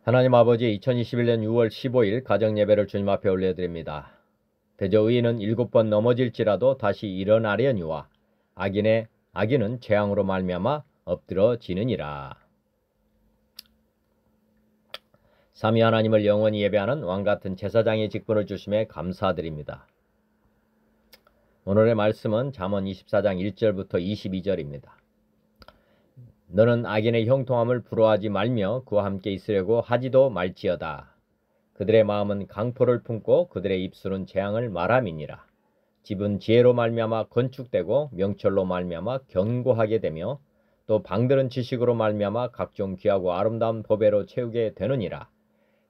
하나님 아버지, 2021년 6월 15일 가정예배를 주님 앞에 올려드립니다. 대저 의인은 7번 넘어질지라도 다시 일어나려니와 악인은 재앙으로 말미암아 엎드러지느니라. 삼위 하나님을 영원히 예배하는 왕같은 제사장의 직분을 주심에 감사드립니다. 오늘의 말씀은 잠언 24장 1절부터 22절입니다. 너는 악인의 형통함을 부러워하지 말며 그와 함께 있으려고 하지도 말지어다. 그들의 마음은 강포를 품고 그들의 입술은 재앙을 말함이니라. 집은 지혜로 말미암아 건축되고 명철로 말미암아 견고하게 되며 또 방들은 지식으로 말미암아 각종 귀하고 아름다운 보배로 채우게 되느니라.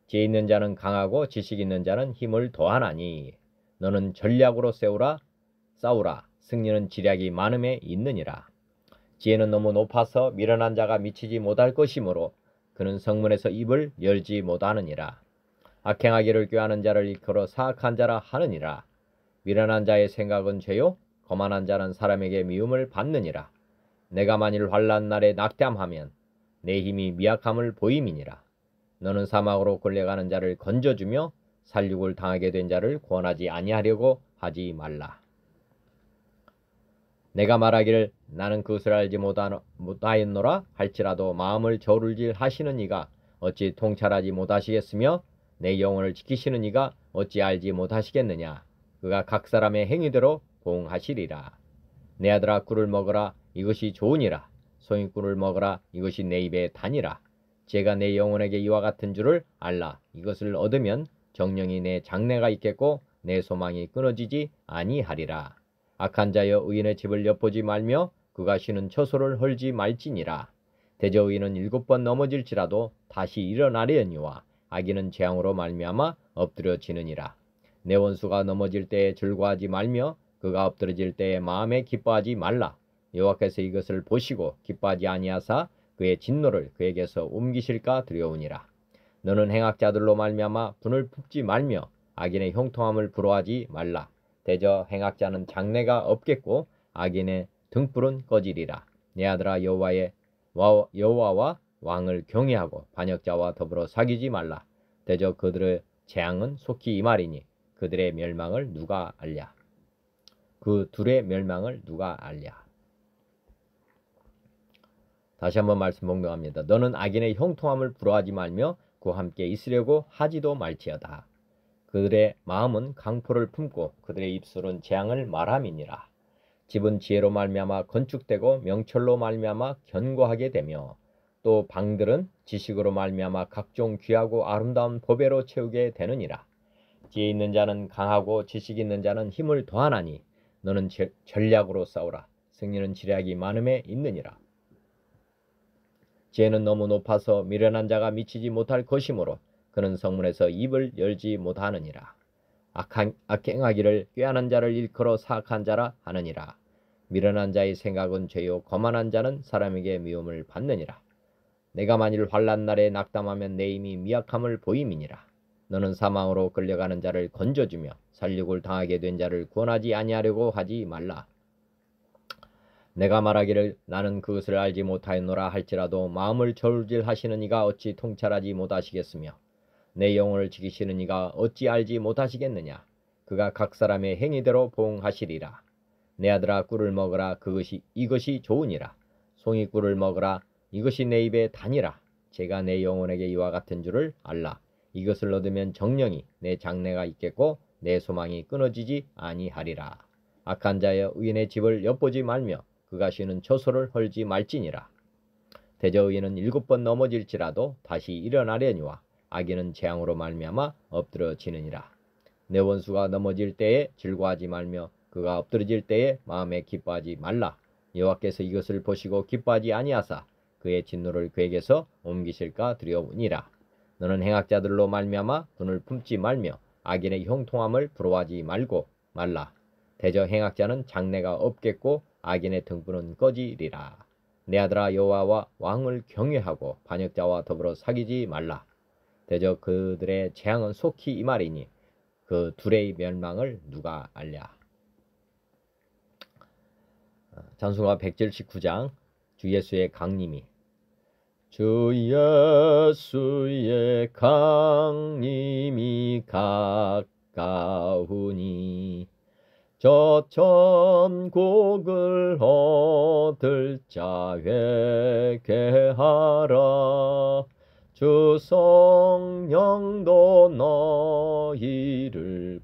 지혜 있는 자는 강하고 지식 있는 자는 힘을 더하나니 너는 전략으로 싸우라. 승리는 지략이 많음에 있느니라. 지혜는 너무 높아서 미련한 자가 미치지 못할 것이므로 그는 성문에서 입을 열지 못하느니라. 악행하기를 꾀하는 자를 일컬어 사악한 자라 하느니라. 미련한 자의 생각은 죄요 거만한 자는 사람에게 미움을 받느니라. 내가 만일 환난 날에 낙담하면 내 힘이 미약함을 보임이니라. 너는 사막으로 끌려가는 자를 건져주며 살육을 당하게 된 자를 구원하지 아니하려고 하지 말라. 내가 말하기를 나는 그것을 알지 못하였노라 할지라도 마음을 저울질 하시는 이가 어찌 통찰하지 못하시겠으며 내 영혼을 지키시는 이가 어찌 알지 못하시겠느냐. 그가 각 사람의 행위대로 보응하시리라. 내 아들아 꿀을 먹으라 이것이 좋으니라. 송이꿀을 먹으라 이것이 내 입에 다니라. 제가 내 영혼에게 이와 같은 줄을 알라. 이것을 얻으면 정령이 내 장래가 있겠고 내 소망이 끊어지지 아니하리라. 악한 자여 의인의 집을 엿보지 말며 그가 쉬는 처소를 헐지 말지니라. 대저 의인은 7번 넘어질지라도 다시 일어나려니와 악인은 재앙으로 말미암아 엎드려지느니라. 내 원수가 넘어질 때에 즐거워하지 말며 그가 엎드러질 때에 마음에 기뻐하지 말라. 여호와께서 이것을 보시고 기뻐하지 아니하사 그의 진노를 그에게서 옮기실까 두려우니라. 너는 행악자들로 말미암아 분을 품지 말며 악인의 형통함을 부러워하지 말라. 대저 행악자는 장래가 없겠고 악인의 등불은 꺼지리라. 내 아들아 여호와와 왕을 경외하고 반역자와 더불어 사귀지 말라. 대저 그들의 재앙은 속히 임하리니 그들의 멸망을 누가 알랴. 그 둘의 멸망을 누가 알랴. 다시 한번 말씀 봉독합니다. 너는 악인의 형통함을 부러워하지 말며 그와 함께 있으려고 하지도 말지어다. 그들의 마음은 강포를 품고 그들의 입술은 재앙을 말함이니라. 집은 지혜로 말미암아 건축되고 명철로 말미암아 견고하게 되며 또 방들은 지식으로 말미암아 각종 귀하고 아름다운 보배로 채우게 되느니라. 지혜 있는 자는 강하고 지식 있는 자는 힘을 더하나니 너는 전략으로 싸우라. 승리는 지략이 많음에 있느니라. 지혜는 너무 높아서 미련한 자가 미치지 못할 것이므로 그는 성문에서 입을 열지 못하느니라. 악행하기를 꾀하는 자를 일컬어 사악한 자라 하느니라. 미련한 자의 생각은 죄요 거만한 자는 사람에게 미움을 받느니라. 내가 만일 환난 날에 낙담하면 내 힘이 미약함을 보임이니라. 너는 사망으로 끌려가는 자를 건져주며 살육을 당하게 된 자를 구원하지 아니하려고 하지 말라. 내가 말하기를 나는 그것을 알지 못하였노라 할지라도 마음을 저울질 하시는 이가 어찌 통찰하지 못하시겠으며 내 영혼을 지키시는 이가 어찌 알지 못하시겠느냐. 그가 각 사람의 행위대로 보응하시리라. 내 아들아 꿀을 먹으라 이것이 좋으니라. 송이꿀을 먹으라 이것이 내 입에 다니라. 제가 내 영혼에게 이와 같은 줄을 알라. 이것을 얻으면 정령이 내 장래가 있겠고 내 소망이 끊어지지 아니하리라. 악한 자여 의인의 집을 엿보지 말며 그가 쉬는 처소를 헐지 말지니라. 대저 의인은 7번 넘어질지라도 다시 일어나려니와 악인은 재앙으로 말미암아 엎드러지느니라. 내 원수가 넘어질 때에 즐거워하지 말며 그가 엎드러질 때에 마음에 기뻐하지 말라. 여호와께서 이것을 보시고 기뻐하지 아니하사 그의 진노를 그에게서 옮기실까 두려우니라. 너는 행악자들로 말미암아 분을 품지 말며 악인의 형통함을 부러워하지 말라. 대저 행악자는 장래가 없겠고 악인의 등불은 꺼지리라. 내 아들아 여호와와 왕을 경외하고 반역자와 더불어 사귀지 말라. 대저 그들의 재앙은 속히 임하리니 그 둘의 멸망을 누가 알랴. 찬송가 179장 주 예수의 강림이 주 예수의 강림이 가까우니 저 천국을 얻을 자 회개하라. 주 성령도 너희를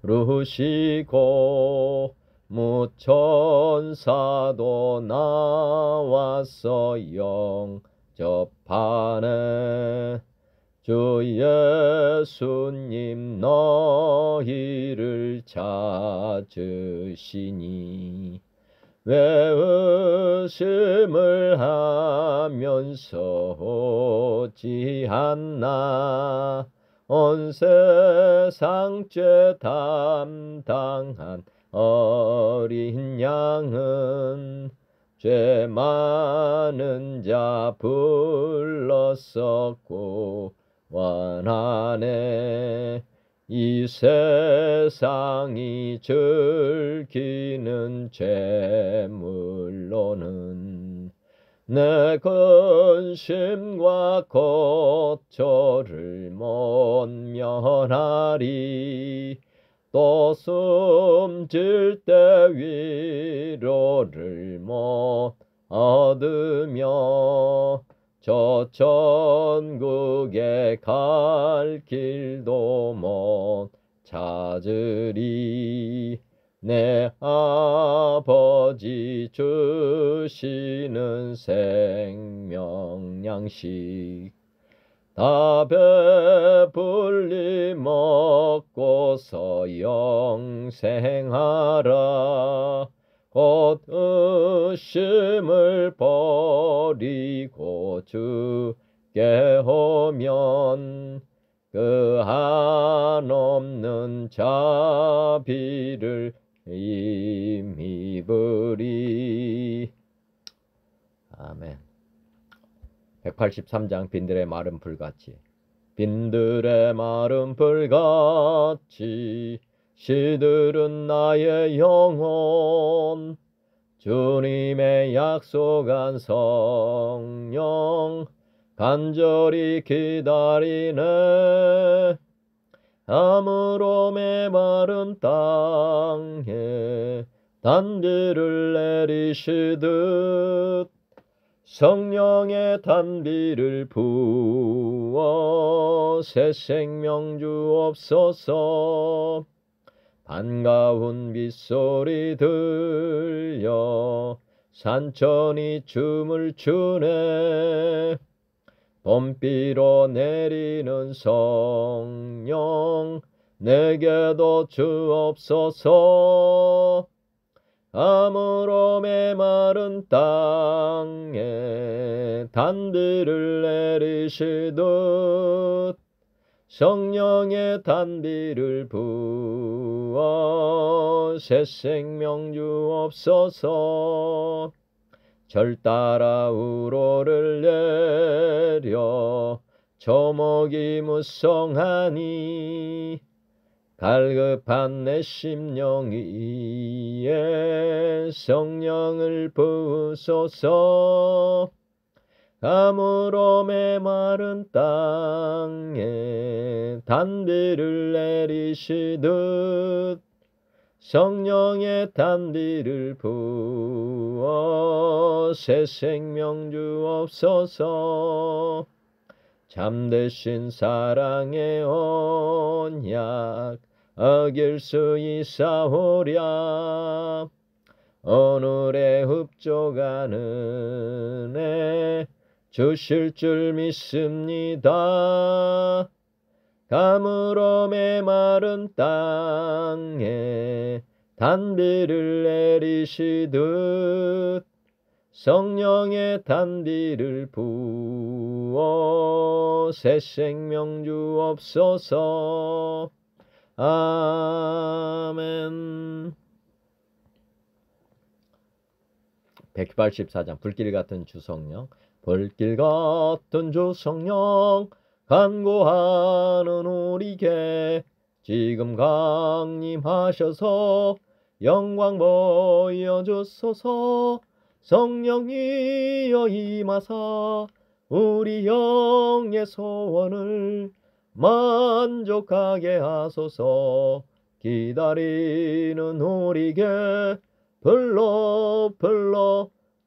부르시고 무천사도 나와서 영접하네. 주 예수님 너희를 찾으시니 왜 의심을 하면서 오지 않나. 온 세상 죄 담당한 어린 양은 죄 많은 자 불러서 구원하네. 이 세상이 즐기는 재물로는 내 근심과 고초를 못 면하리. 또 숨질 때 위로를 못 얻으며 저 천국에 갈 길도 못 찾으리. 내 아버지 주시는 생명 양식 다 배불리 먹고서 영생하라. 곧 의심을 버리고 주께 오면 그 한없는 자비를 힘입으리. 아멘. 183장 빈들의 마른 불같이. 빈들의 마른 불같이 시들은 나의 영혼. 주님의 약속한 성령 간절히 기다리네. 아무로 메마른 땅에 단비를 내리시듯 성령의 단비를 부어 새 생명 주옵소서. 반가운 빗소리 들려 산천이 춤을 추네. 봄비로 내리는 성령 내게도 주옵소서. 아무로 메마른 땅에 단비를 내리시듯 성령의 단비를 부어 새 생명 주옵소서. 절 따라 우로를 내려 조목이 무성하니 갈급한 내 심령 위에 성령을 부으소서. 가물어 메마른 땅에 단비를 내리시듯 성령의 단비를 부어 새 생명 주옵소서. 참되신 사랑의 언약 어길 수 있사오랴. 오늘의 흡족하는 애 주실 줄 믿습니다. 가물어 메마른 땅에 단비를 내리시듯 성령의 단비를 부어 새 생명 주옵소서. 아멘. 184장 불길 같은 주성령. 불길 같은 주성령 간구하는 우리에게 지금 강림하셔서 영광 보여주소서. 성령이여 임하사 우리 영의 소원을 만족하게 하소서. 기다리는 우리에게 불러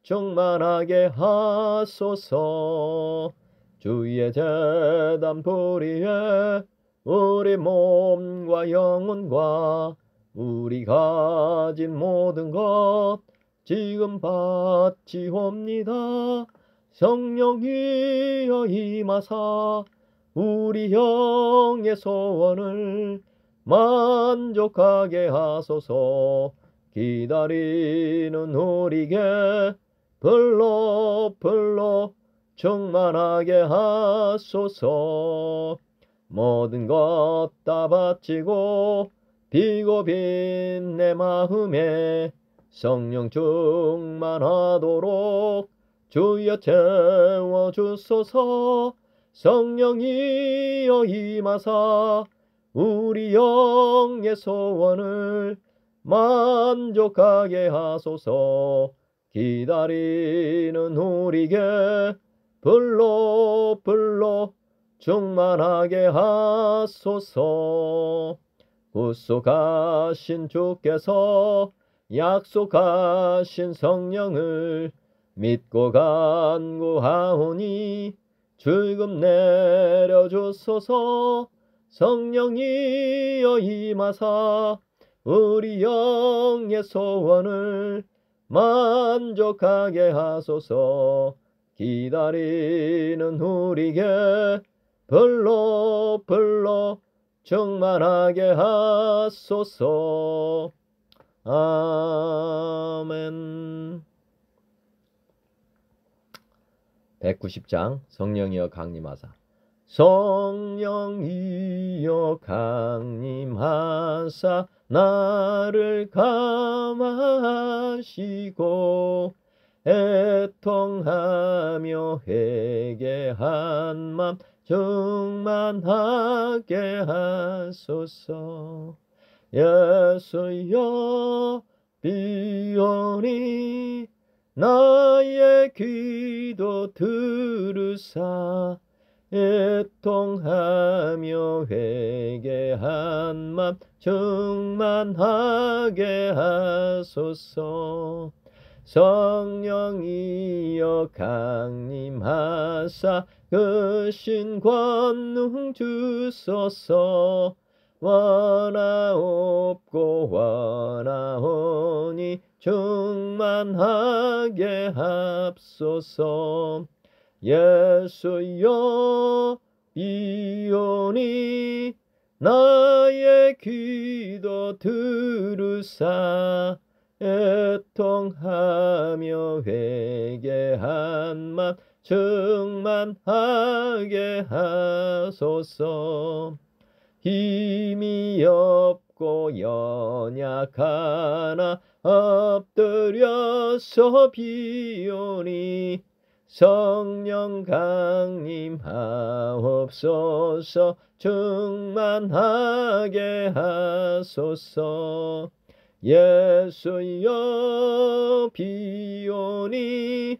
충만하게 하소서. 주의 제단 불위에 우리 몸과 영혼과 우리 가진 모든 것 지금 바치옵니다. 성령이여 임하사 우리 영의 소원을 만족하게 하소서. 기다리는 우리에게 불러 충만하게 하소서. 모든 것 다 바치고 비고 빈 내 마음에 성령 충만하도록 주여 채워주소서. 성령이여 임하사 우리 영의 소원을 만족하게 하소서. 기다리는 우리에게 불러 충만하게 하소서. 구속하신 주께서 약속하신 성령을 믿고 간구하오니 즐금 내려주소서. 성령이여 임하사 우리 영의 소원을 만족하게 하소서. 기다리는 우리에게 불러 충만하게 하소서. 아멘. 190장 성령이여 강림하사. 성령이여 강림하사 나를 감하시고 애통하며 회개한 맘 충만하게 하소서. 예수여 비오니 나의 기도 들으사 애통하며 회개한 맘 충만하게 하소서. 성령이여 강림하사 그 신 권능 주소서. 원하옵고 원하오니 충만하게 합소서. 예수여 비오니 나의 기도 들으사 애통하며 회개한 맘 충만하게 하소서. 힘이 없고 연약하나 엎드려서 비오니 성령 강림하옵소서. 충만하게 하소서. 예수여 비오니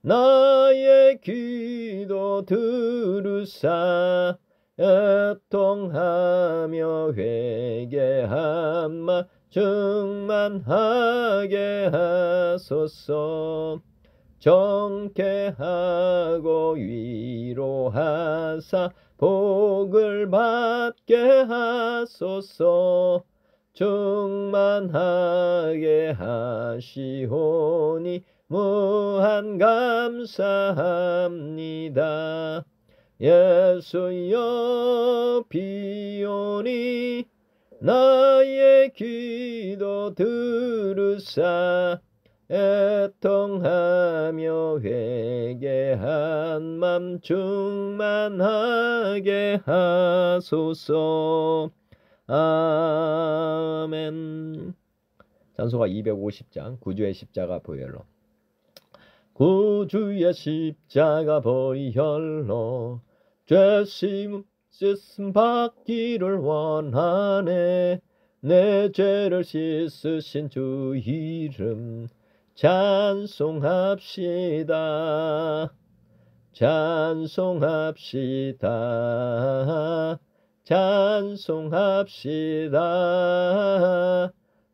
나의 기도 들으사 애통하며 회개한 맘 충만하게 하소서. 정케하고 위로하사 복을 받게 하소서. 충만하게 하시오니 무한 감사합니다. 예수여 비오니 나의 기도 들으사 애통하며 회개한 맘 충만하게 하소서. 아멘. 찬송가 250장 구주의 십자가 보혈로. 구주의 십자가 보혈로 죄심 받기를 원하네. 내 죄를 씻으신 주 이름 찬송합시다. 찬송합시다. 찬송합시다.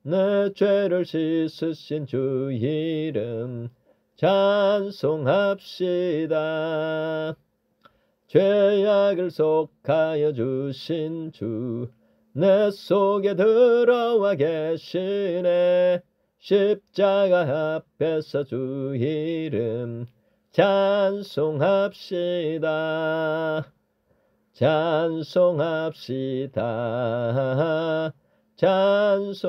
내 죄를 씻으신 주 이름 찬송합시다. 죄악을 속하여 주신 주 내 속에 들어와 계시네. 십자가 앞에서 주 이름 찬송합시다. 찬송합시다. 찬송합시다.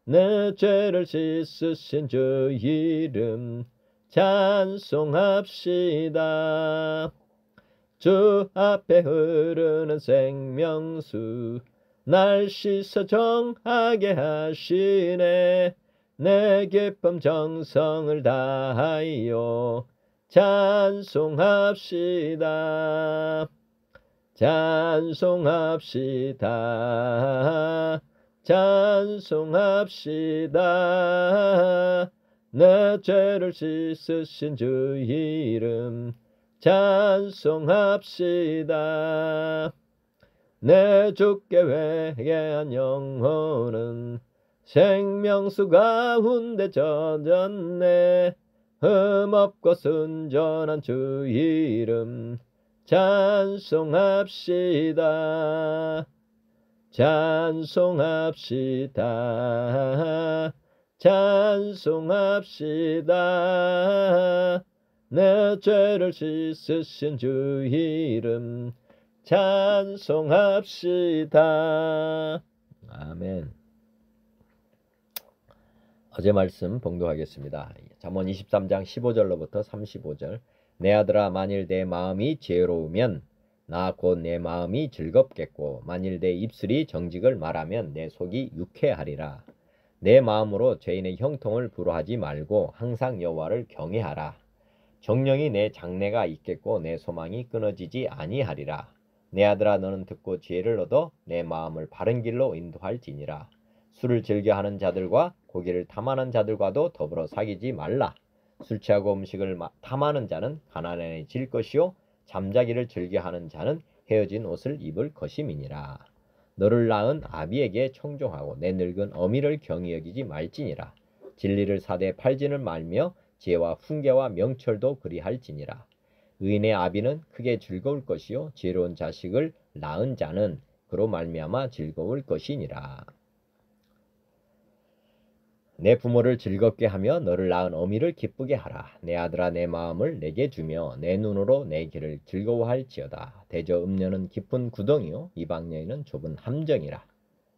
내 죄를 씻으신 주 이름 찬송합시다. 주 앞에 흐르는 생명수 날 씻어 정하게 하시네. 내 기쁨 정성을 다하여 찬송합시다. 찬송합시다. 찬송합시다. 내 죄를 씻으신 주 이름 찬송합시다. 내 주께 회개한 영혼은 생명수 가운데 젖었네. 흠없고 순전한 주 이름 찬송합시다. 찬송합시다. 찬송합시다. 내 죄를 씻으신 주 이름 찬송합시다. 아멘. 어제 말씀 봉독하겠습니다. 잠언 23장 15절로부터 35절. 내 아들아, 만일 내 마음이 지혜로우면 나 곧 내 마음이 즐겁겠고, 만일 내 입술이 정직을 말하면 내 속이 유쾌하리라. 내 마음으로 죄인의 형통을 부러하지 말고 항상 여호와를 경외하라. 정령이 내 장래가 있겠고 내 소망이 끊어지지 아니하리라. 내 아들아, 너는 듣고 지혜를 얻어 내 마음을 바른 길로 인도할지니라. 술을 즐겨하는 자들과 고기를 탐하는 자들과도 더불어 사귀지 말라. 술 취하고 음식을 탐하는 자는 가난해질 것이요 잠자기를 즐겨하는 자는 헤어진 옷을 입을 것임이니라. 너를 낳은 아비에게 청종하고 내 늙은 어미를 경히 여기지 말지니라. 진리를 사되 팔진을 말며 지혜와 훈계와 명철도 그리할지니라. 의인의 아비는 크게 즐거울 것이요 지혜로운 자식을 낳은 자는 그로 말미암아 즐거울 것이니라. 내 부모를 즐겁게 하며 너를 낳은 어미를 기쁘게 하라. 내 아들아, 내 마음을 내게 주며 내 눈으로 내 길을 즐거워할지어다. 대저 음녀는 깊은 구덩이요 이방 여인은 좁은 함정이라.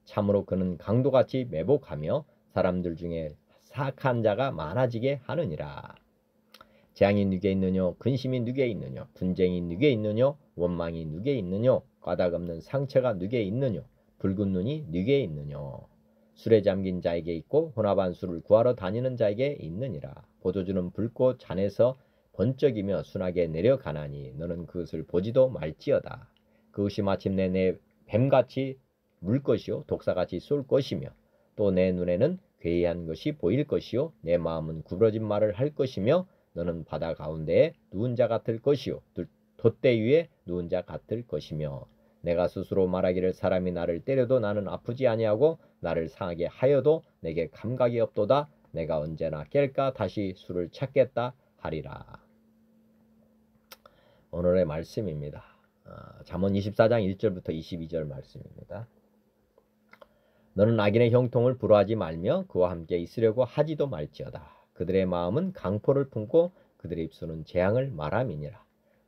참으로 그는 강도같이 매복하며 사람들 중에 사악한 자가 많아지게 하느니라. 재앙이 누게 있느뇨? 근심이 누게 있느뇨? 분쟁이 누게 있느뇨? 원망이 누게 있느뇨? 까닭없는 상처가 누게 있느뇨? 붉은 눈이 누게 있느뇨? 술에 잠긴 자에게 있고 혼합한 술을 구하러 다니는 자에게 있느니라. 포도주는 붉고 잔에서 번쩍이며 순하게 내려가나니 너는 그것을 보지도 말지어다. 그것이 마침내 내 뱀같이 물 것이요 독사같이 쏠 것이며 또 내 눈에는 괴이한 것이 보일 것이요 내 마음은 구부러진 말을 할 것이며 너는 바다 가운데에 누운 자 같을 것이요 돛대 위에 누운 자 같을 것이며 내가 스스로 말하기를 사람이 나를 때려도 나는 아프지 아니하고 나를 상하게 하여도 내게 감각이 없도다. 내가 언제나 깰까 다시 술을 찾겠다 하리라. 오늘의 말씀입니다. 잠언 24장 1절부터 22절 말씀입니다. 너는 악인의 형통을 부러워하지 말며 그와 함께 있으려고 하지도 말지어다. 그들의 마음은 강포를 품고 그들의 입술은 재앙을 말함이니라.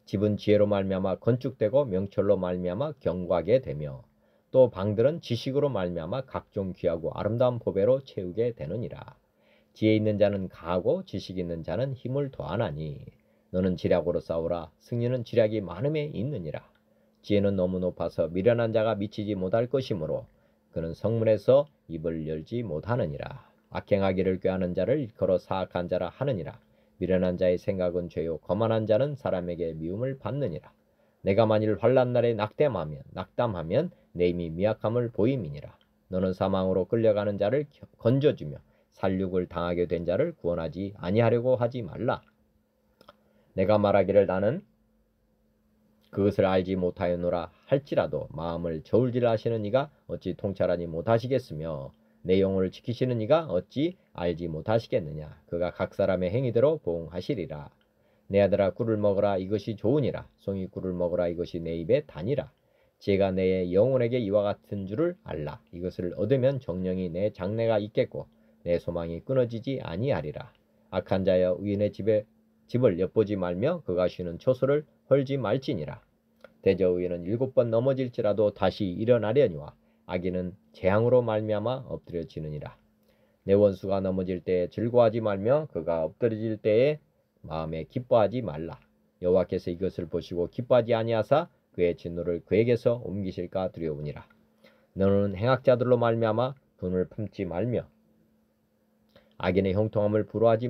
집은 지혜로 말미암아 건축되고 명철로 말미암아 경고하게 되며 또 방들은 지식으로 말미암아 각종 귀하고 아름다운 보배로 채우게 되느니라. 지혜 있는 자는 강하고 지식 있는 자는 힘을 더하나니 너는 지략으로 싸우라. 승리는 지략이 많음에 있느니라. 지혜는 너무 높아서 미련한 자가 미치지 못할 것이므로 그는 성문에서 입을 열지 못하느니라. 악행하기를 꾀하는 자를 일컬어 사악한 자라 하느니라. 미련한 자의 생각은 죄요 거만한 자는 사람에게 미움을 받느니라. 내가 만일 환난 날에 낙담하면 내 힘이 미약함을 보임이니라. 너는 사망으로 끌려가는 자를 건져주며 살육을 당하게 된 자를 구원하지 아니하려고 하지 말라. 내가 말하기를 나는 그것을 알지 못하였노라 할지라도 마음을 저울질하시는 이가 어찌 통찰하지 못하시겠으며 내 영혼을 지키시는 이가 어찌 알지 못하시겠느냐. 그가 각 사람의 행위대로 보응하시리라. 내 아들아 꿀을 먹으라 이것이 좋으니라. 송이 꿀을 먹으라 이것이 내 입에 다니라. 지혜가 내 영혼에게 이와 같은 줄을 알라. 이것을 얻으면 정령이 내 장래가 있겠고 내 소망이 끊어지지 아니하리라. 악한 자여 의인의 집을 엿보지 말며 그가 쉬는 초소를 헐지 말지니라. 대저 의인은 7번 넘어질지라도 다시 일어나려니와 악인은 재앙으로 말미암아 엎드려지느니라. 내 원수가 넘어질 때에 즐거워하지 말며 그가 엎드러질 때에 마음에 기뻐하지 말라. 여호와께서 이것을 보시고 기뻐하지 아니하사 그의 진노를 그에게서 옮기실까 두려우니라. 너는 행악자들로 말미암아 분을 품지 말며 악인의 형통함을 부러워하지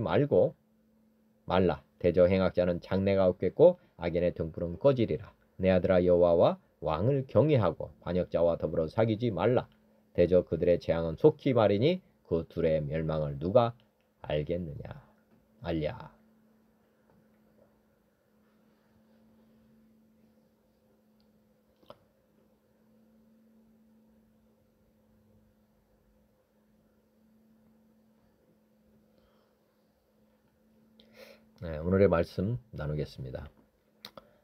말라. 대저 행악자는 장래가 없겠고 악인의 등불은 꺼지리라. 내 아들아 여호와와 왕을 경외하고 반역자와 더불어 사귀지 말라. 대저 그들의 재앙은 속히 말이니 그 둘의 멸망을 누가 알겠느냐. 알랴. 네, 오늘의 말씀 나누겠습니다.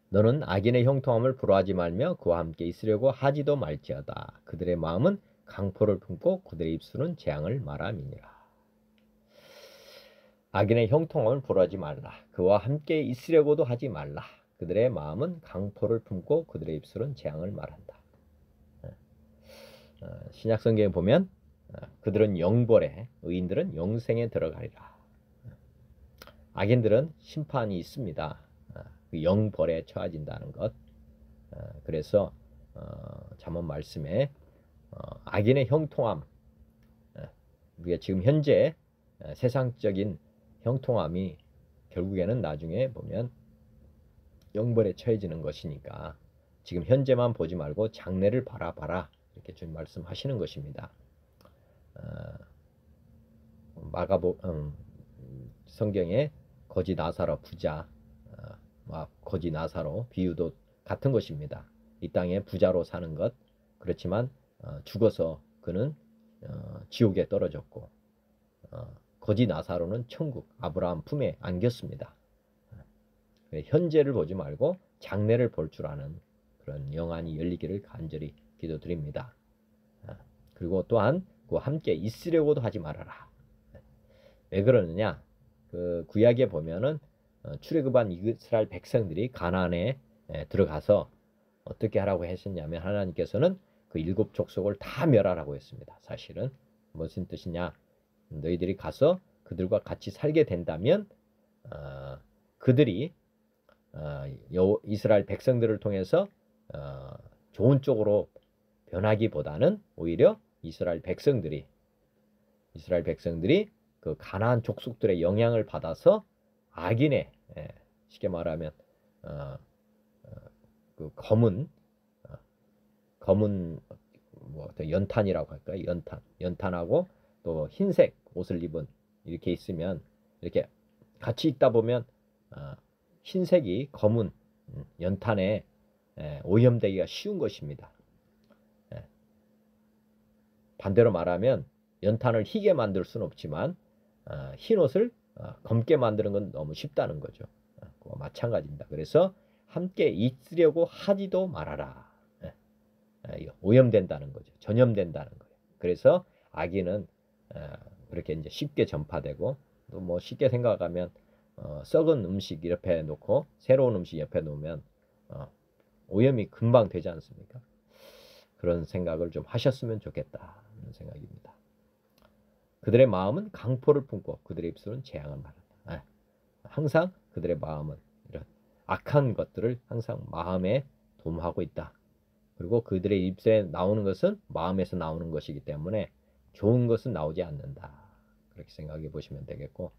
너는 악인의 형통함을 부러워하지 말며 그와 함께 있으려고 하지도 말지어다. 그들의 마음은 강포를 품고 그들의 입술은 재앙을 말함이니라. 악인의 형통함을 부러워하지 말라. 그와 함께 있으려고도 하지 말라. 그들의 마음은 강포를 품고 그들의 입술은 재앙을 말한다. 신약성경에 보면 그들은 영벌에 의인들은 영생에 들어가리라. 악인들은 심판이 있습니다. 그 영벌에 처해진다는 것. 그래서 잠언 말씀에 악인의 형통함, 우리가 지금 현재 세상적인 형통함이 결국에는 나중에 보면 영벌에 처해지는 것이니까 지금 현재만 보지 말고 장래를 바라봐라. 이렇게 주님 말씀하시는 것입니다. 성경에 거지 나사로 부자, 거지 나사로 비유도 같은 것입니다. 이 땅에 부자로 사는 것. 그렇지만 죽어서 그는 지옥에 떨어졌고 거지 나사로는 천국 아브라함 품에 안겼습니다. 현재를 보지 말고 장래를 볼 줄 아는 그런 영안이 열리기를 간절히 기도드립니다. 그리고 또한 그와 함께 있으려고도 하지 말아라. 왜 그러느냐? 그 구약에 보면은 출애굽한 이스라엘 백성들이 가나안에 들어가서 어떻게 하라고 했었냐면 하나님께서는 그 7 족속을 다 멸하라고 했습니다. 사실은 무슨 뜻이냐? 너희들이 가서 그들과 같이 살게 된다면 그들이 이스라엘 백성들을 통해서 좋은 쪽으로 변하기보다는 오히려 이스라엘 백성들이 그 가나안 족속들의 영향을 받아서 악인의 쉽게 말하면 그 검은 뭐 연탄이라고 할까요? 연탄하고 또 흰색 옷을 입은 이렇게 있으면 이렇게 같이 있다 보면 흰색이 검은 연탄에 오염되기가 쉬운 것입니다. 반대로 말하면 연탄을 희게 만들 수는 없지만 흰 옷을 검게 만드는 건 너무 쉽다는 거죠. 그와 마찬가지입니다. 그래서 함께 있으려고 하지도 말아라. 오염된다는 거죠. 전염된다는 거예요. 그래서 악인은 그렇게 이제 쉽게 전파되고 또 뭐 쉽게 생각하면 썩은 음식 옆에 놓고 새로운 음식 옆에 놓으면 오염이 금방 되지 않습니까? 그런 생각을 좀 하셨으면 좋겠다 하는 생각입니다. 그들의 마음은 강포를 품고 그들의 입술은 재앙을 말한다. 항상 그들의 마음은 이런 악한 것들을 항상 마음에 도모하고 있다. 그리고 그들의 입술에 나오는 것은 마음에서 나오는 것이기 때문에 좋은 것은 나오지 않는다. 그렇게 생각해 보시면 되겠고,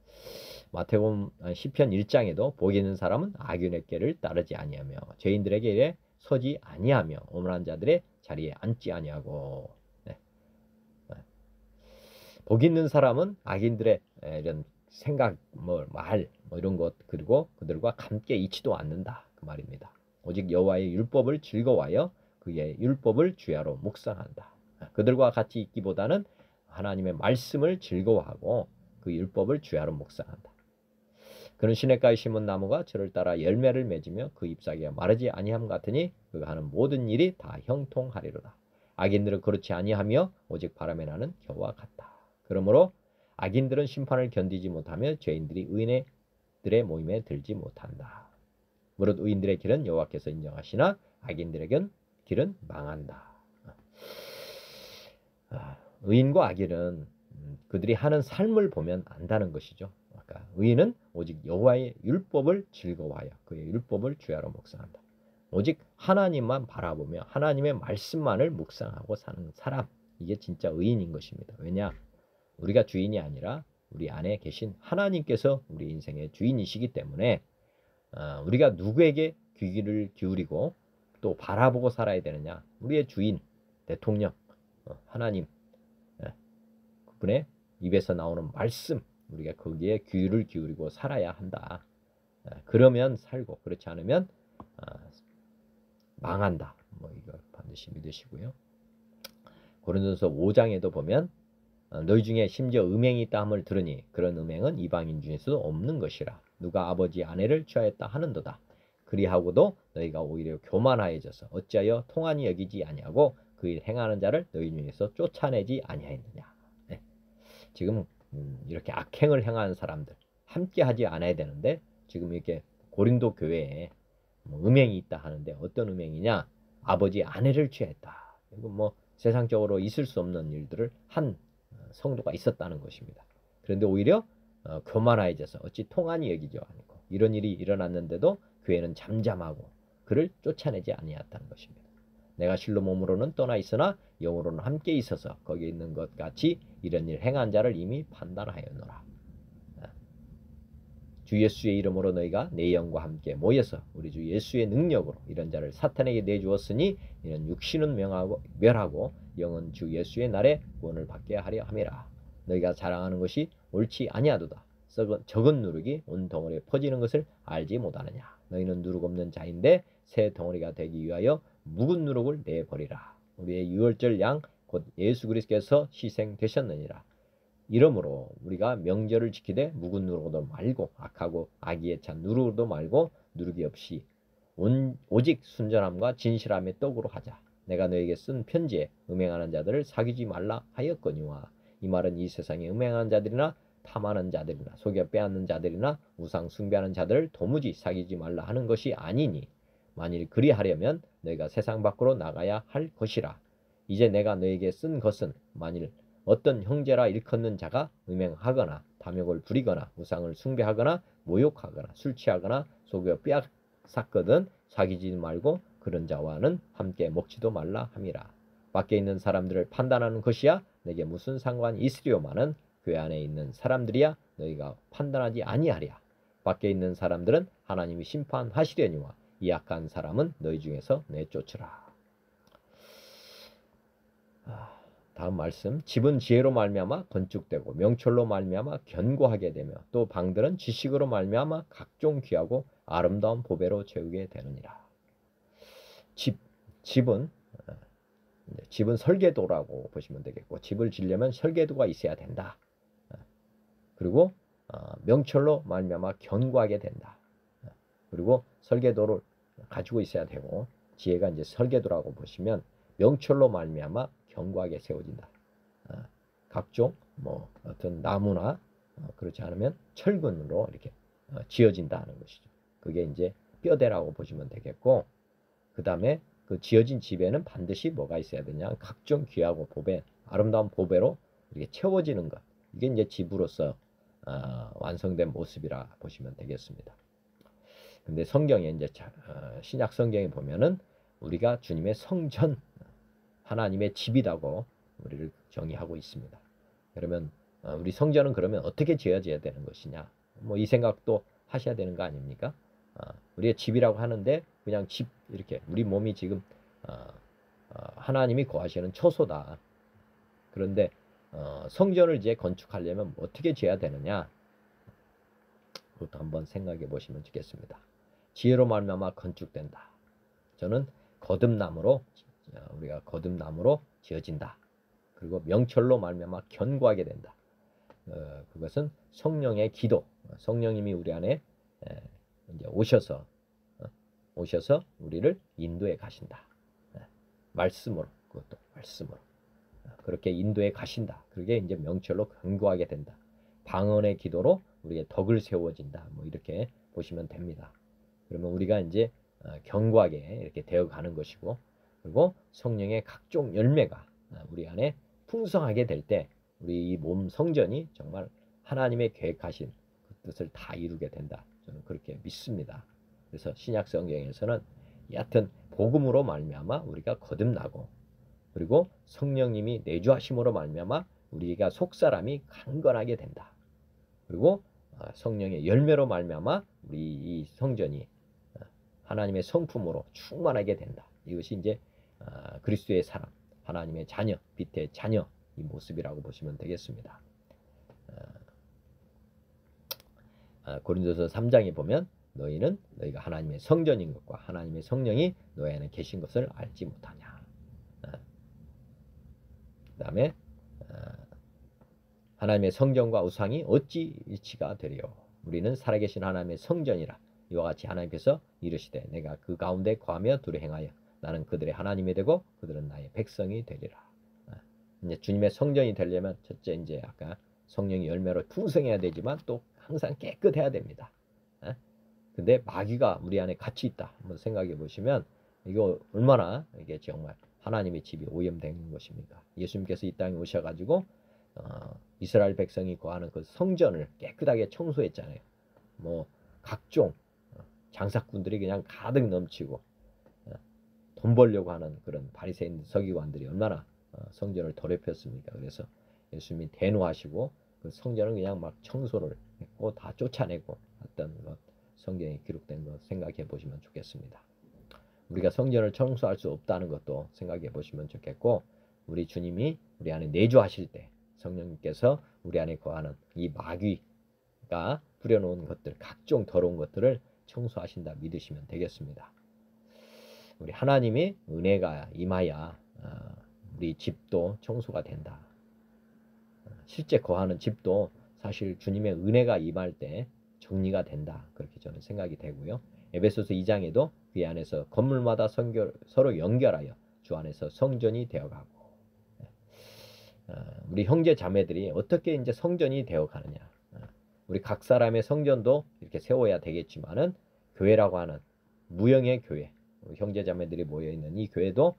마태복음 시편 1장에도 복이 있는 사람은 악인의 길을 따르지 아니하며 죄인들의 길에 서지 아니하며 오만한 자들의 자리에 앉지 아니하고. 복 있는 사람은 악인들의 이런 생각, 말, 뭐 이런 것, 그리고 그들과 함께 있지도 않는다 그 말입니다. 오직 여호와의 율법을 즐거워하여 그의 율법을 주야로 묵상한다. 그들과 같이 있기보다는 하나님의 말씀을 즐거워하고 그 율법을 주야로 묵상한다. 그는 시냇가에 심은 나무가 저를 따라 열매를 맺으며 그 잎사귀가 마르지 아니함 같으니 그가 하는 모든 일이 다 형통하리로다. 악인들은 그렇지 아니하며 오직 바람에 나는 겨와 같다. 그러므로 악인들은 심판을 견디지 못하며 죄인들이 의인들의 모임에 들지 못한다. 무릇 의인들의 길은 여호와께서 인정하시나 악인들의 길은 망한다. 의인과 악인은 그들이 하는 삶을 보면 안다는 것이죠. 아까 의인은 오직 여호와의 율법을 즐거워하여 그의 율법을 주야로 묵상한다. 오직 하나님만 바라보며 하나님의 말씀만을 묵상하고 사는 사람, 이게 진짜 의인인 것입니다. 왜냐? 우리가 주인이 아니라 우리 안에 계신 하나님께서 우리 인생의 주인이시기 때문에 우리가 누구에게 귀를 기울이고 또 바라보고 살아야 되느냐? 우리의 주인, 대통령, 하나님, 그분의 입에서 나오는 말씀, 우리가 거기에 귀를 기울이고 살아야 한다. 그러면 살고 그렇지 않으면 망한다. 뭐 이거 반드시 믿으시고요. 고린도서 5장에도 보면 너희 중에 심지어 음행이 있다 함을 들으니 그런 음행은 이방인 중에서도 없는 것이라. 누가 아버지 아내를 취하였다 하는도다. 그리하고도 너희가 오히려 교만하여져서 어찌하여 통한이 여기지 아니하고 그 일 행하는 자를 너희 중에서 쫓아내지 아니하였느냐. 네. 지금 이렇게 악행을 행하는 사람들 함께 하지 않아야 되는데 지금 이렇게 고린도 교회에 음행이 있다 하는데 어떤 음행이냐? 아버지 아내를 취했다. 이거 뭐 세상적으로 있을 수 없는 일들을 한 성도가 있었다는 것입니다. 그런데 오히려 교만하여져서 어찌 통한이 여기지 않고 이런 일이 일어났는데도 교회는 잠잠하고 그를 쫓아내지 아니했다는 것입니다. 내가 실로 몸으로는 떠나 있으나 영으로는 함께 있어서 거기에 있는 것 같이 이런 일 행한 자를 이미 판단하였노라. 주 예수의 이름으로 너희가 내 영과 함께 모여서 우리 주 예수의 능력으로 이런 자를 사탄에게 내주었으니 이는 육신은 멸하고 영은 주 예수의 날에 구원을 받게 하려 함이라. 너희가 자랑하는 것이 옳지 아니하도다. 적은 누룩이 온 덩어리에 퍼지는 것을 알지 못하느냐. 너희는 누룩 없는 자인데 새 덩어리가 되기 위하여 묵은 누룩을 내버리라. 우리의 유월절 양 곧 예수 그리스도께서 희생되셨느니라. 이러므로 우리가 명절을 지키되 묵은 누룩도 말고 악하고 악의에 찬 누룩도 말고 누룩이 없이 오직 순전함과 진실함의 떡으로 하자. 내가 너에게 쓴 편지에 음행하는 자들을 사귀지 말라 하였거니와 이 말은 이 세상에 음행하는 자들이나 탐하는 자들이나 속여 빼앗는 자들이나 우상 숭배하는 자들을 도무지 사귀지 말라 하는 것이 아니니 만일 그리하려면 너희가 세상 밖으로 나가야 할 것이라. 이제 내가 너에게 쓴 것은 만일 어떤 형제라 일컫는 자가 음행하거나 탐욕을 부리거나 우상을 숭배하거나 모욕하거나 술 취하거나 속여 빼앗았거든 사귀지 말고 그런 자와는 함께 먹지도 말라 함이라. 밖에 있는 사람들을 판단하는 것이야 내게 무슨 상관이 있으려마는 교회 안에 있는 사람들이야 너희가 판단하지 아니하랴. 밖에 있는 사람들은 하나님이 심판하시려니와 이 악한 사람은 너희 중에서 내쫓으라. 다음 말씀. 집은 지혜로 말미암아 건축되고 명철로 말미암아 견고하게 되며 또 방들은 지식으로 말미암아 각종 귀하고 아름다운 보배로 채우게 되느니라. 집은 설계도라고 보시면 되겠고 집을 지려면 설계도가 있어야 된다. 그리고 명철로 말미암아 견고하게 된다. 그리고 설계도를 가지고 있어야 되고 지혜가 이제 설계도라고 보시면 명철로 말미암아 견고하게 세워진다. 각종 뭐 어떤 나무나 그렇지 않으면 철근으로 이렇게 지어진다는 것이죠. 그게 이제 뼈대라고 보시면 되겠고 그 다음에 그 지어진 집에는 반드시 뭐가 있어야 되냐? 각종 귀하고 보배, 아름다운 보배로 이렇게 채워지는 것. 이게 이제 집으로서 완성된 모습이라 보시면 되겠습니다. 근데 성경에 이제 신약 성경에 보면은 우리가 주님의 성전, 하나님의 집이라고 우리를 정의하고 있습니다. 그러면 우리 성전은 그러면 어떻게 지어져야 되는 것이냐? 뭐 이 생각도 하셔야 되는 거 아닙니까? 우리의 집이라고 하는데 그냥 집 이렇게 우리 몸이 지금 하나님이 거하시는 처소다. 그런데 성전을 이제 건축하려면 어떻게 지어야 되느냐? 그것도 한번 생각해 보시면 좋겠습니다. 지혜로 말미암아 건축된다. 저는 거듭남으로 우리가 거듭남으로 지어진다. 그리고 명철로 말미암아 견고하게 된다. 그것은 성령의 기도, 성령님이 우리 안에 이제 오셔서 우리를 인도해 가신다. 말씀으로, 그것도 말씀으로 그렇게 인도해 가신다. 그게 이제 명철로 견고하게 된다. 방언의 기도로 우리의 덕을 세워진다. 뭐 이렇게 보시면 됩니다. 그러면 우리가 이제 견고하게 이렇게 되어 가는 것이고, 그리고 성령의 각종 열매가 우리 안에 풍성하게 될 때 우리 이 몸 성전이 정말 하나님의 계획하신 그 뜻을 다 이루게 된다. 저는 그렇게 믿습니다. 그래서 신약 성경에서는 여하튼 복음으로 말미암아 우리가 거듭나고, 그리고 성령님이 내주하심으로 말미암아 우리가 속사람이 강건하게 된다. 그리고 성령의 열매로 말미암아 우리 이 성전이 하나님의 성품으로 충만하게 된다. 이것이 이제 그리스도의 사람, 하나님의 자녀, 빛의 자녀 이 모습이라고 보시면 되겠습니다. 고린도서 3장에 보면 너희가 하나님의 성전인 것과 하나님의 성령이 너희 안에 계신 것을 알지 못하냐. 그 다음에 하나님의 성전과 우상이 어찌 일치가 되리요. 우리는 살아계신 하나님의 성전이라. 이와 같이 하나님께서 이르시되 내가 그 가운데 거하며 두루 행하여 나는 그들의 하나님이 되고 그들은 나의 백성이 되리라. 이제 주님의 성전이 되려면 첫째 이제 아까 성령의 열매로 풍성해야 되지만 또 항상 깨끗해야 됩니다. 근데 마귀가 우리 안에 같이 있다. 한번 생각해 보시면 이거 얼마나 이게 정말 하나님의 집이 오염된 것입니까? 예수님께서 이 땅에 오셔가지고 이스라엘 백성이 거하는 그 성전을 깨끗하게 청소했잖아요. 뭐 각종 장사꾼들이 그냥 가득 넘치고 돈 벌려고 하는 그런 바리새인 서기관들이 얼마나 성전을 더럽혔습니까? 그래서 예수님이 대노하시고 그 성전을 그냥 막 청소를 했고 다 쫓아내고 했던 것, 성경에 기록된 것 생각해 보시면 좋겠습니다. 우리가 성전을 청소할 수 없다는 것도 생각해 보시면 좋겠고, 우리 주님이 우리 안에 내주하실 때 성령님께서 우리 안에 거하는 이 마귀가 뿌려놓은 것들, 각종 더러운 것들을 청소하신다 믿으시면 되겠습니다. 우리 하나님의 은혜가 임하여 우리 집도 청소가 된다. 실제 거하는 집도 사실 주님의 은혜가 임할 때 정리가 된다. 그렇게 저는 생각이 되고요. 에베소서 2장에도 그 안에서 건물마다 서로 연결하여 주 안에서 성전이 되어가고, 우리 형제 자매들이 어떻게 이제 성전이 되어가느냐. 우리 각 사람의 성전도 이렇게 세워야 되겠지만은 교회라고 하는 무형의 교회, 우리 형제 자매들이 모여 있는 이 교회도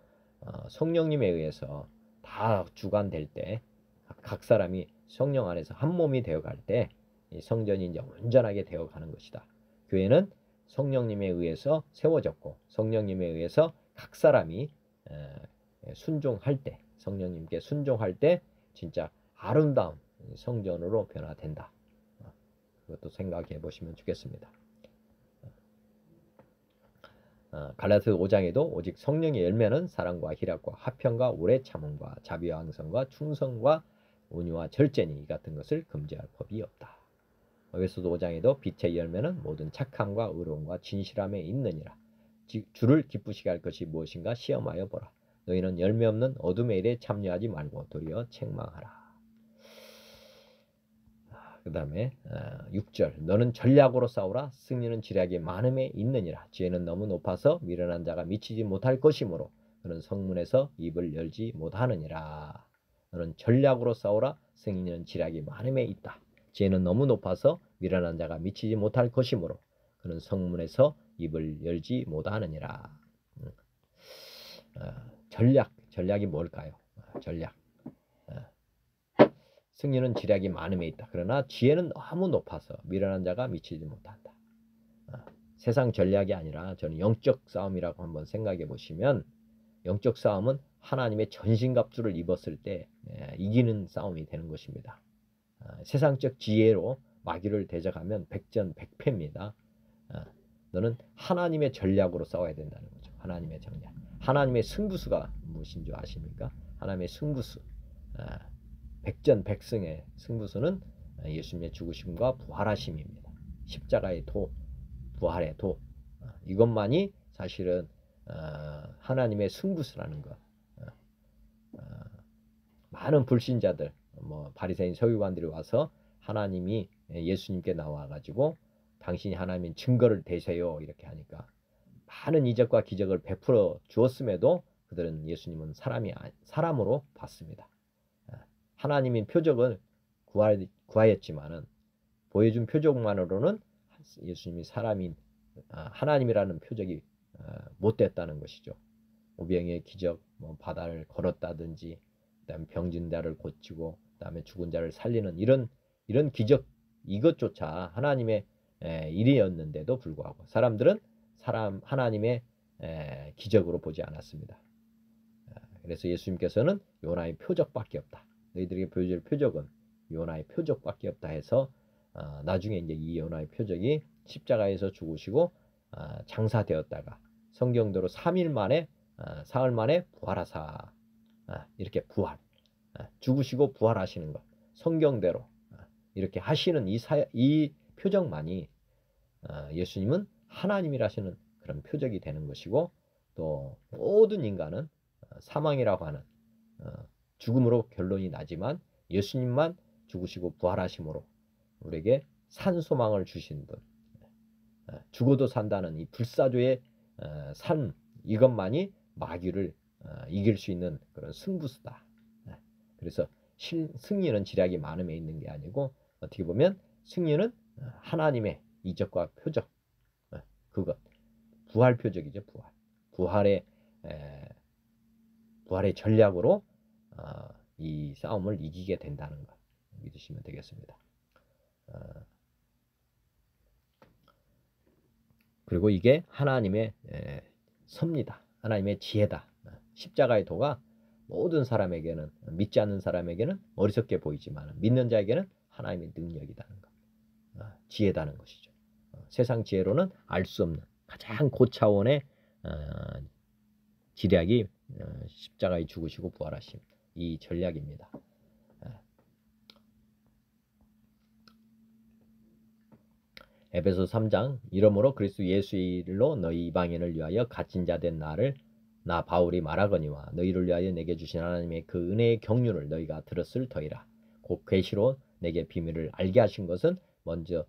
성령님에 의해서 다 주관될 때 각 사람이 성령 안에서 한 몸이 되어갈 때 이 성전이 이제 온전하게 되어가는 것이다. 교회는 성령님에 의해서 세워졌고 성령님에 의해서 각 사람이 순종할 때, 성령님께 순종할 때 진짜 아름다운 성전으로 변화된다. 그것도 생각해 보시면 좋겠습니다. 갈라디아서 5장에도 오직 성령의 열매는 사랑과 희락과 화평과 오래 참음과 자비와 항성과 충성과 온유와 절제니 이 같은 것을 금지할 법이 없다. 에베소서 5장에도 빛의 열매는 모든 착함과 의로움과 진실함에 있느니라. 주를 기쁘시게 할 것이 무엇인가 시험하여 보라. 너희는 열매 없는 어둠의 일에 참여하지 말고 도리어 책망하라. 그 다음에 6절 너는 전략으로 싸우라. 승리는 지략이 많음에 있느니라. 지혜는 너무 높아서 미련한 자가 미치지 못할 것이므로 그는 성문에서 입을 열지 못하느니라. 너는 전략으로 싸우라. 승리는 지략이 많음에 있다. 지혜는 너무 높아서 미련한 자가 미치지 못할 것이므로 그는 성문에서 입을 열지 못하느니라. 전략이 뭘까요? 전략. 승리는 지략이 많음에 있다. 그러나 지혜는 너무 높아서 미련한 자가 미치지 못한다. 세상 전략이 아니라 저는 영적 싸움이라고 한번 생각해 보시면, 영적 싸움은 하나님의 전신갑주를 입었을 때 이기는 싸움이 되는 것입니다. 세상적 지혜로 마귀를 대적하면 백전백패입니다. 너는 하나님의 전략으로 싸워야 된다는 거죠. 하나님의 전략. 하나님의 승부수가 무엇인 줄 아십니까? 하나님의 승부수. 백전백승의 승부수는 예수님의 죽으심과 부활하심입니다. 십자가의 도, 부활의 도, 이것만이 사실은 하나님의 승부수라는 것. 많은 불신자들, 바리새인 서기관들이 와서 하나님이 예수님께 나와가지고 당신이 하나님인 증거를 대세요 이렇게 하니까 많은 이적과 기적을 베풀어 주었음에도 그들은 예수님은 사람으로 봤습니다. 하나님인 표적을 구하였지만은 보여준 표적만으로는 예수님이 사람인 하나님이라는 표적이 못 됐다는 것이죠. 오병이의 기적, 바다를 걸었다든지, 그다음에 병진 자를 고치고, 그다음에 죽은 자를 살리는 이런 기적, 이것조차 하나님의 일이었는데도 불구하고 사람들은 하나님의 기적으로 보지 않았습니다. 그래서 예수님께서는 요나의 표적밖에 없다. 너희들에게 보여줄 표적은 요나의 표적밖에 없다 해서 나중에 이제 이 요나의 표적이 십자가에서 죽으시고 장사되었다가 성경대로 3일 만에 사흘 만에 부활하사 이렇게 부활 죽으시고 부활하시는 것 성경대로 이렇게 하시는 이 표적만이 예수님은 하나님이라시는 그런 표적이 되는 것이고 또 모든 인간은 사망이라고 하는 죽음으로 결론이 나지만 예수님만 죽으시고 부활하심으로 우리에게 산 소망을 주신 분 죽어도 산다는 이 불사조의 삶 이것만이 마귀를 이길 수 있는 그런 승부수다. 그래서 승리는 지략이 많음에 있는 게 아니고 어떻게 보면 승리는 하나님의 이적과 표적 그것 부활 표적이죠. 부활의 전략으로 이 싸움을 이기게 된다는 것 믿으시면 되겠습니다. 그리고 이게 하나님의 섭니다. 하나님의 지혜다. 십자가의 도가 모든 사람에게는 믿지 않는 사람에게는 어리석게 보이지만 믿는 자에게는 하나님의 능력이라는 것. 지혜다는 것이죠. 세상 지혜로는 알 수 없는 가장 고차원의 지략이 십자가에 죽으시고 부활하심 이 전략입니다. 에베소 3장 이러므로 그리스도 예수의 일로 너희 이방인을 위하여 갇힌 자 된 나 바울이 말하거니와 너희를 위하여 내게 주신 하나님의 그 은혜의 경륜을 너희가 들었을 터이라. 곧 계시로 내게 비밀을 알게 하신 것은 먼저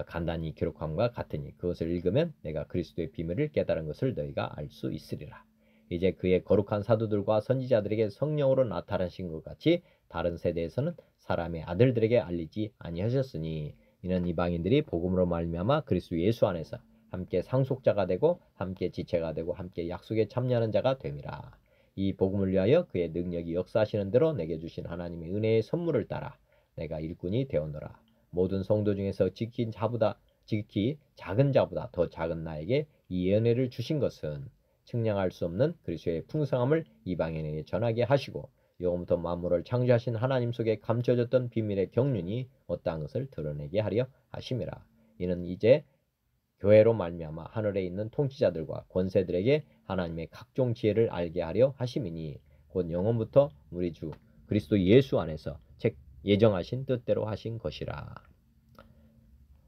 간단히 기록함과 같으니 그것을 읽으면 내가 그리스도의 비밀을 깨달은 것을 너희가 알 수 있으리라. 이제 그의 거룩한 사도들과 선지자들에게 성령으로 나타나신 것 같이 다른 세대에서는 사람의 아들들에게 알리지 아니하셨으니 이는 이방인들이 복음으로 말미암아 그리스도 예수 안에서 함께 상속자가 되고 함께 지체가 되고 함께 약속에 참여하는 자가 됨이라. 이 복음을 위하여 그의 능력이 역사하시는 대로 내게 주신 하나님의 은혜의 선물을 따라 내가 일꾼이 되었노라. 모든 성도 중에서 지키 작은 자보다 더 작은 나에게 이 은혜를 주신 것은 측량할 수 없는 그리스도의 풍성함을 이방인에게 전하게 하시고 영원부터 만물을 창조하신 하나님 속에 감춰졌던 비밀의 경륜이 어떠한 것을 드러내게 하려 하심이라. 이는 이제 교회로 말미암아 하늘에 있는 통치자들과 권세들에게 하나님의 각종 지혜를 알게 하려 하심이니 곧 영원부터 우리 주 그리스도 예수 안에서 예정하신 뜻대로 하신 것이라.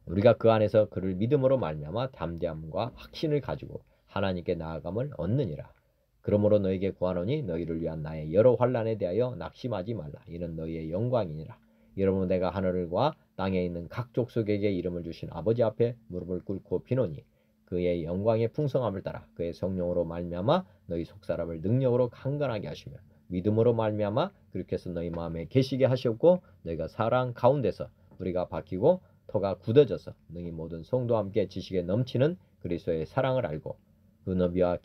우리가 그 안에서 그를 믿음으로 말미암아 담대함과 확신을 가지고 하나님께 나아감을 얻느니라. 그러므로 너에게 구하노니 너희를 위한 나의 여러 환난에 대하여 낙심하지 말라. 이는 너희의 영광이니라. 이러므로 내가 하늘과 땅에 있는 각 족속에게 이름을 주신 아버지 앞에 무릎을 꿇고 비노니 그의 영광의 풍성함을 따라 그의 성령으로 말미암아 너희 속사람을 능력으로 강건하게 하시며 믿음으로 말미암아 그렇게 해서 너희 마음에 계시게 하셨고 너희가 사랑 가운데서 우리가 박히고 터가 굳어져서 너희 모든 성도와 함께 지식에 넘치는 그리스도의 사랑을 알고 그 너비와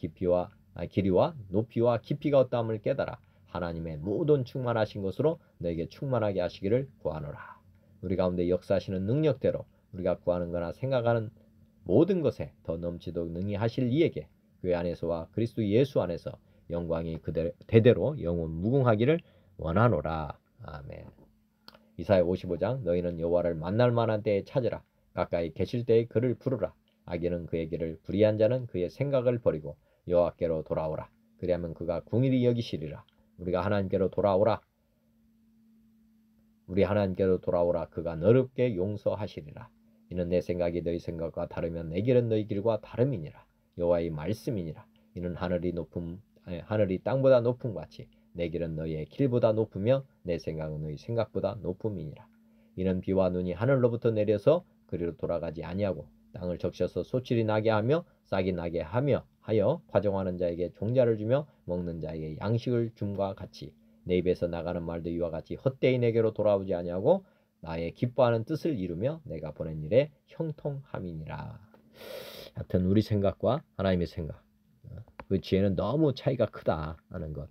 길이와 높이와 깊이가 어떠함을 깨달아 하나님의 모든 충만하신 것으로 너에게 충만하게 하시기를 구하노라. 우리 가운데 역사하시는 능력대로 우리가 구하는 거나 생각하는 모든 것에 더 넘치도록 능히 하실 이에게 교회 안에서와 그리스도 예수 안에서 영광이 대대로 영원 무궁하기를 원하노라. 아멘. 이사야 55장 너희는 여호와를 만날 만한 때에 찾으라. 가까이 계실 때에 그를 부르라. 악인은 그의 길을 불의한 자는 그의 생각을 버리고 여호와께로 돌아오라. 그리하면 그가 궁일이 여기시리라. 우리 하나님께로 돌아오라. 그가 너롭게 용서하시리라. 이는 내 생각이 너희 생각과 다르면 내 길은 너희 길과 다름이니라. 여호와의 말씀이니라. 이는 하늘이 땅보다 높음 같이 내 길은 너희의 길보다 높으며 내 생각은 너희 생각보다 높음이니라. 이는 비와 눈이 하늘로부터 내려서 그리로 돌아가지 아니하고 땅을 적셔서 소출이 나게 하며 싹이 나게 하여 과정하는 자에게 종자를 주며 먹는 자에게 양식을 줌과 같이 내 입에서 나가는 말도 이와 같이 헛되이 내게로 돌아오지 아니하고 나의 기뻐하는 뜻을 이루며 내가 보낸 일에 형통함이니라. 하여튼 우리 생각과 하나님의 생각, 그 지혜는 너무 차이가 크다 하는 것.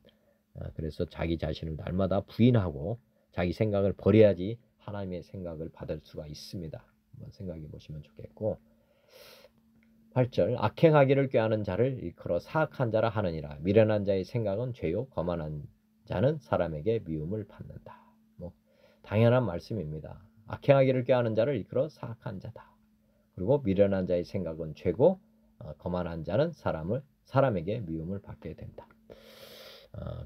그래서 자기 자신을 날마다 부인하고 자기 생각을 버려야지 하나님의 생각을 받을 수가 있습니다. 한번 생각해 보시면 좋겠고, 8절 악행하기를 꾀하는 자를 일컬어 사악한 자라 하느니라. 미련한 자의 생각은 죄요 거만한 자는 사람에게 미움을 받는다. 뭐 당연한 말씀입니다. 악행하기를 꾀하는 자를 일컬어 사악한 자다. 그리고 미련한 자의 생각은 죄고 거만한 자는 사람에게 미움을 받게 된다.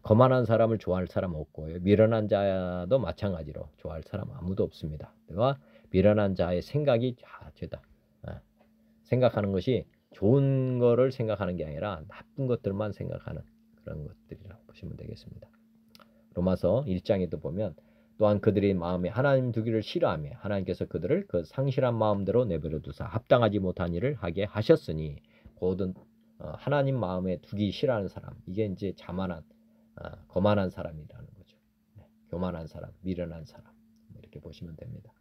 거만한 사람을 좋아할 사람 없고요. 미련한 자도 마찬가지로 좋아할 사람 아무도 없습니다. 그가 미련한 자의 생각이 죄다. 생각하는 것이 좋은 거를 생각하는 게 아니라 나쁜 것들만 생각하는 그런 것들이라고 보시면 되겠습니다. 로마서 1장에도 보면 또한 그들이 마음에 하나님 두기를 싫어하며 하나님께서 그들을 그 상실한 마음대로 내버려 두사 합당하지 못한 일을 하게 하셨으니 곧은 하나님 마음에 두기 싫어하는 사람, 이게 이제 자만한 거만한 사람이라는 거죠. 교만한 사람, 미련한 사람, 이렇게 보시면 됩니다.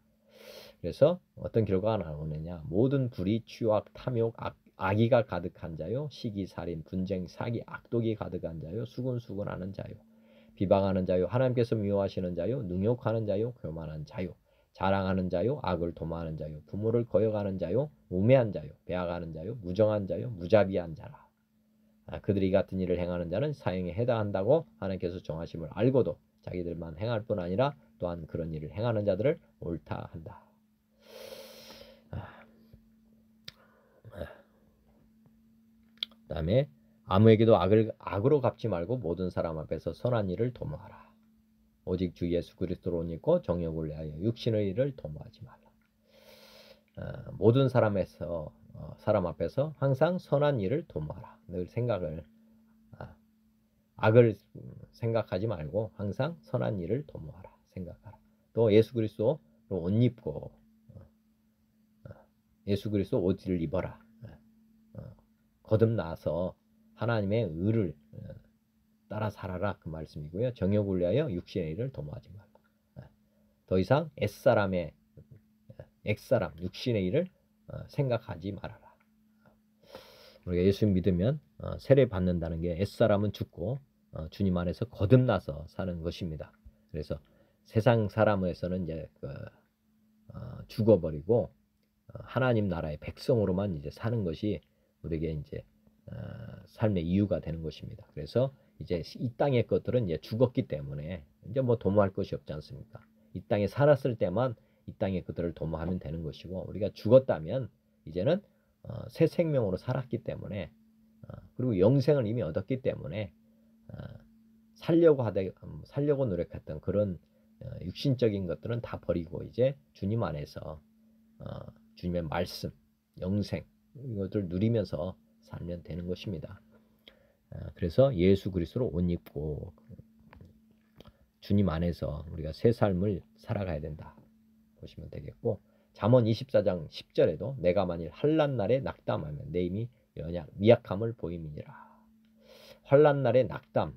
그래서 어떤 결과가 나오느냐, 모든 불의, 취악, 탐욕, 악의가 가득한 자요, 시기, 살인, 분쟁, 사기, 악독이 가득한 자요, 수군수군하는 자요, 비방하는 자요, 하나님께서 미워하시는 자요, 능욕하는 자요, 교만한 자요, 자랑하는 자요, 악을 도모하는 자요, 부모를 거역하는 자요, 우매한 자요, 배악하는 자요, 무정한 자요, 무자비한 자라. 그들이 같은 일을 행하는 자는 사형에 해당한다고 하나님께서 정하심을 알고도 자기들만 행할 뿐 아니라 또한 그런 일을 행하는 자들을 옳다 한다. 그 다음에 아무에게도 악으로 갚지 말고 모든 사람 앞에서 선한 일을 도모하라. 오직 주 예수 그리스도로 옷 입고 정욕을 내하여 육신의 일을 도모하지 말라. 모든 사람 앞에서 항상 선한 일을 도모하라. 늘 악을 생각하지 말고 항상 선한 일을 도모하라. 생각하라. 또 예수 그리스도로 옷 입고 예수 그리스도 옷을 입어라. 거듭나서 하나님의 의를 따라 살아라, 그 말씀이고요. 정욕을 위하여 육신의 일을 도모하지 말라. 더 이상 액사람, 육신의 일을 생각하지 말아라. 우리가 예수 믿으면 세례 받는다는 게 옛사람은 죽고 주님 안에서 거듭나서 사는 것입니다. 그래서 세상 사람에서는 이제 죽어버리고 하나님 나라의 백성으로만 이제 사는 것이 우리에게 이제 삶의 이유가 되는 것입니다. 그래서 이제 이 땅의 것들은 이제 죽었기 때문에 이제 뭐 도모할 것이 없지 않습니까? 이 땅에 살았을 때만 이 땅의 것들을 도모하면 되는 것이고, 우리가 죽었다면 이제는 새 생명으로 살았기 때문에 그리고 영생을 이미 얻었기 때문에 살려고 노력했던 그런 육신적인 것들은 다 버리고 이제 주님 안에서 주님의 말씀, 영생 이것들 누리면서 살면 되는 것입니다. 그래서 예수 그리스도로 옷 입고 주님 안에서 우리가 새 삶을 살아가야 된다 보시면 되겠고, 잠언 24장 10절에도 내가 만일 환난 날에 낙담하면 내 힘이 미약함을 보임이니라. 환난 날에 낙담,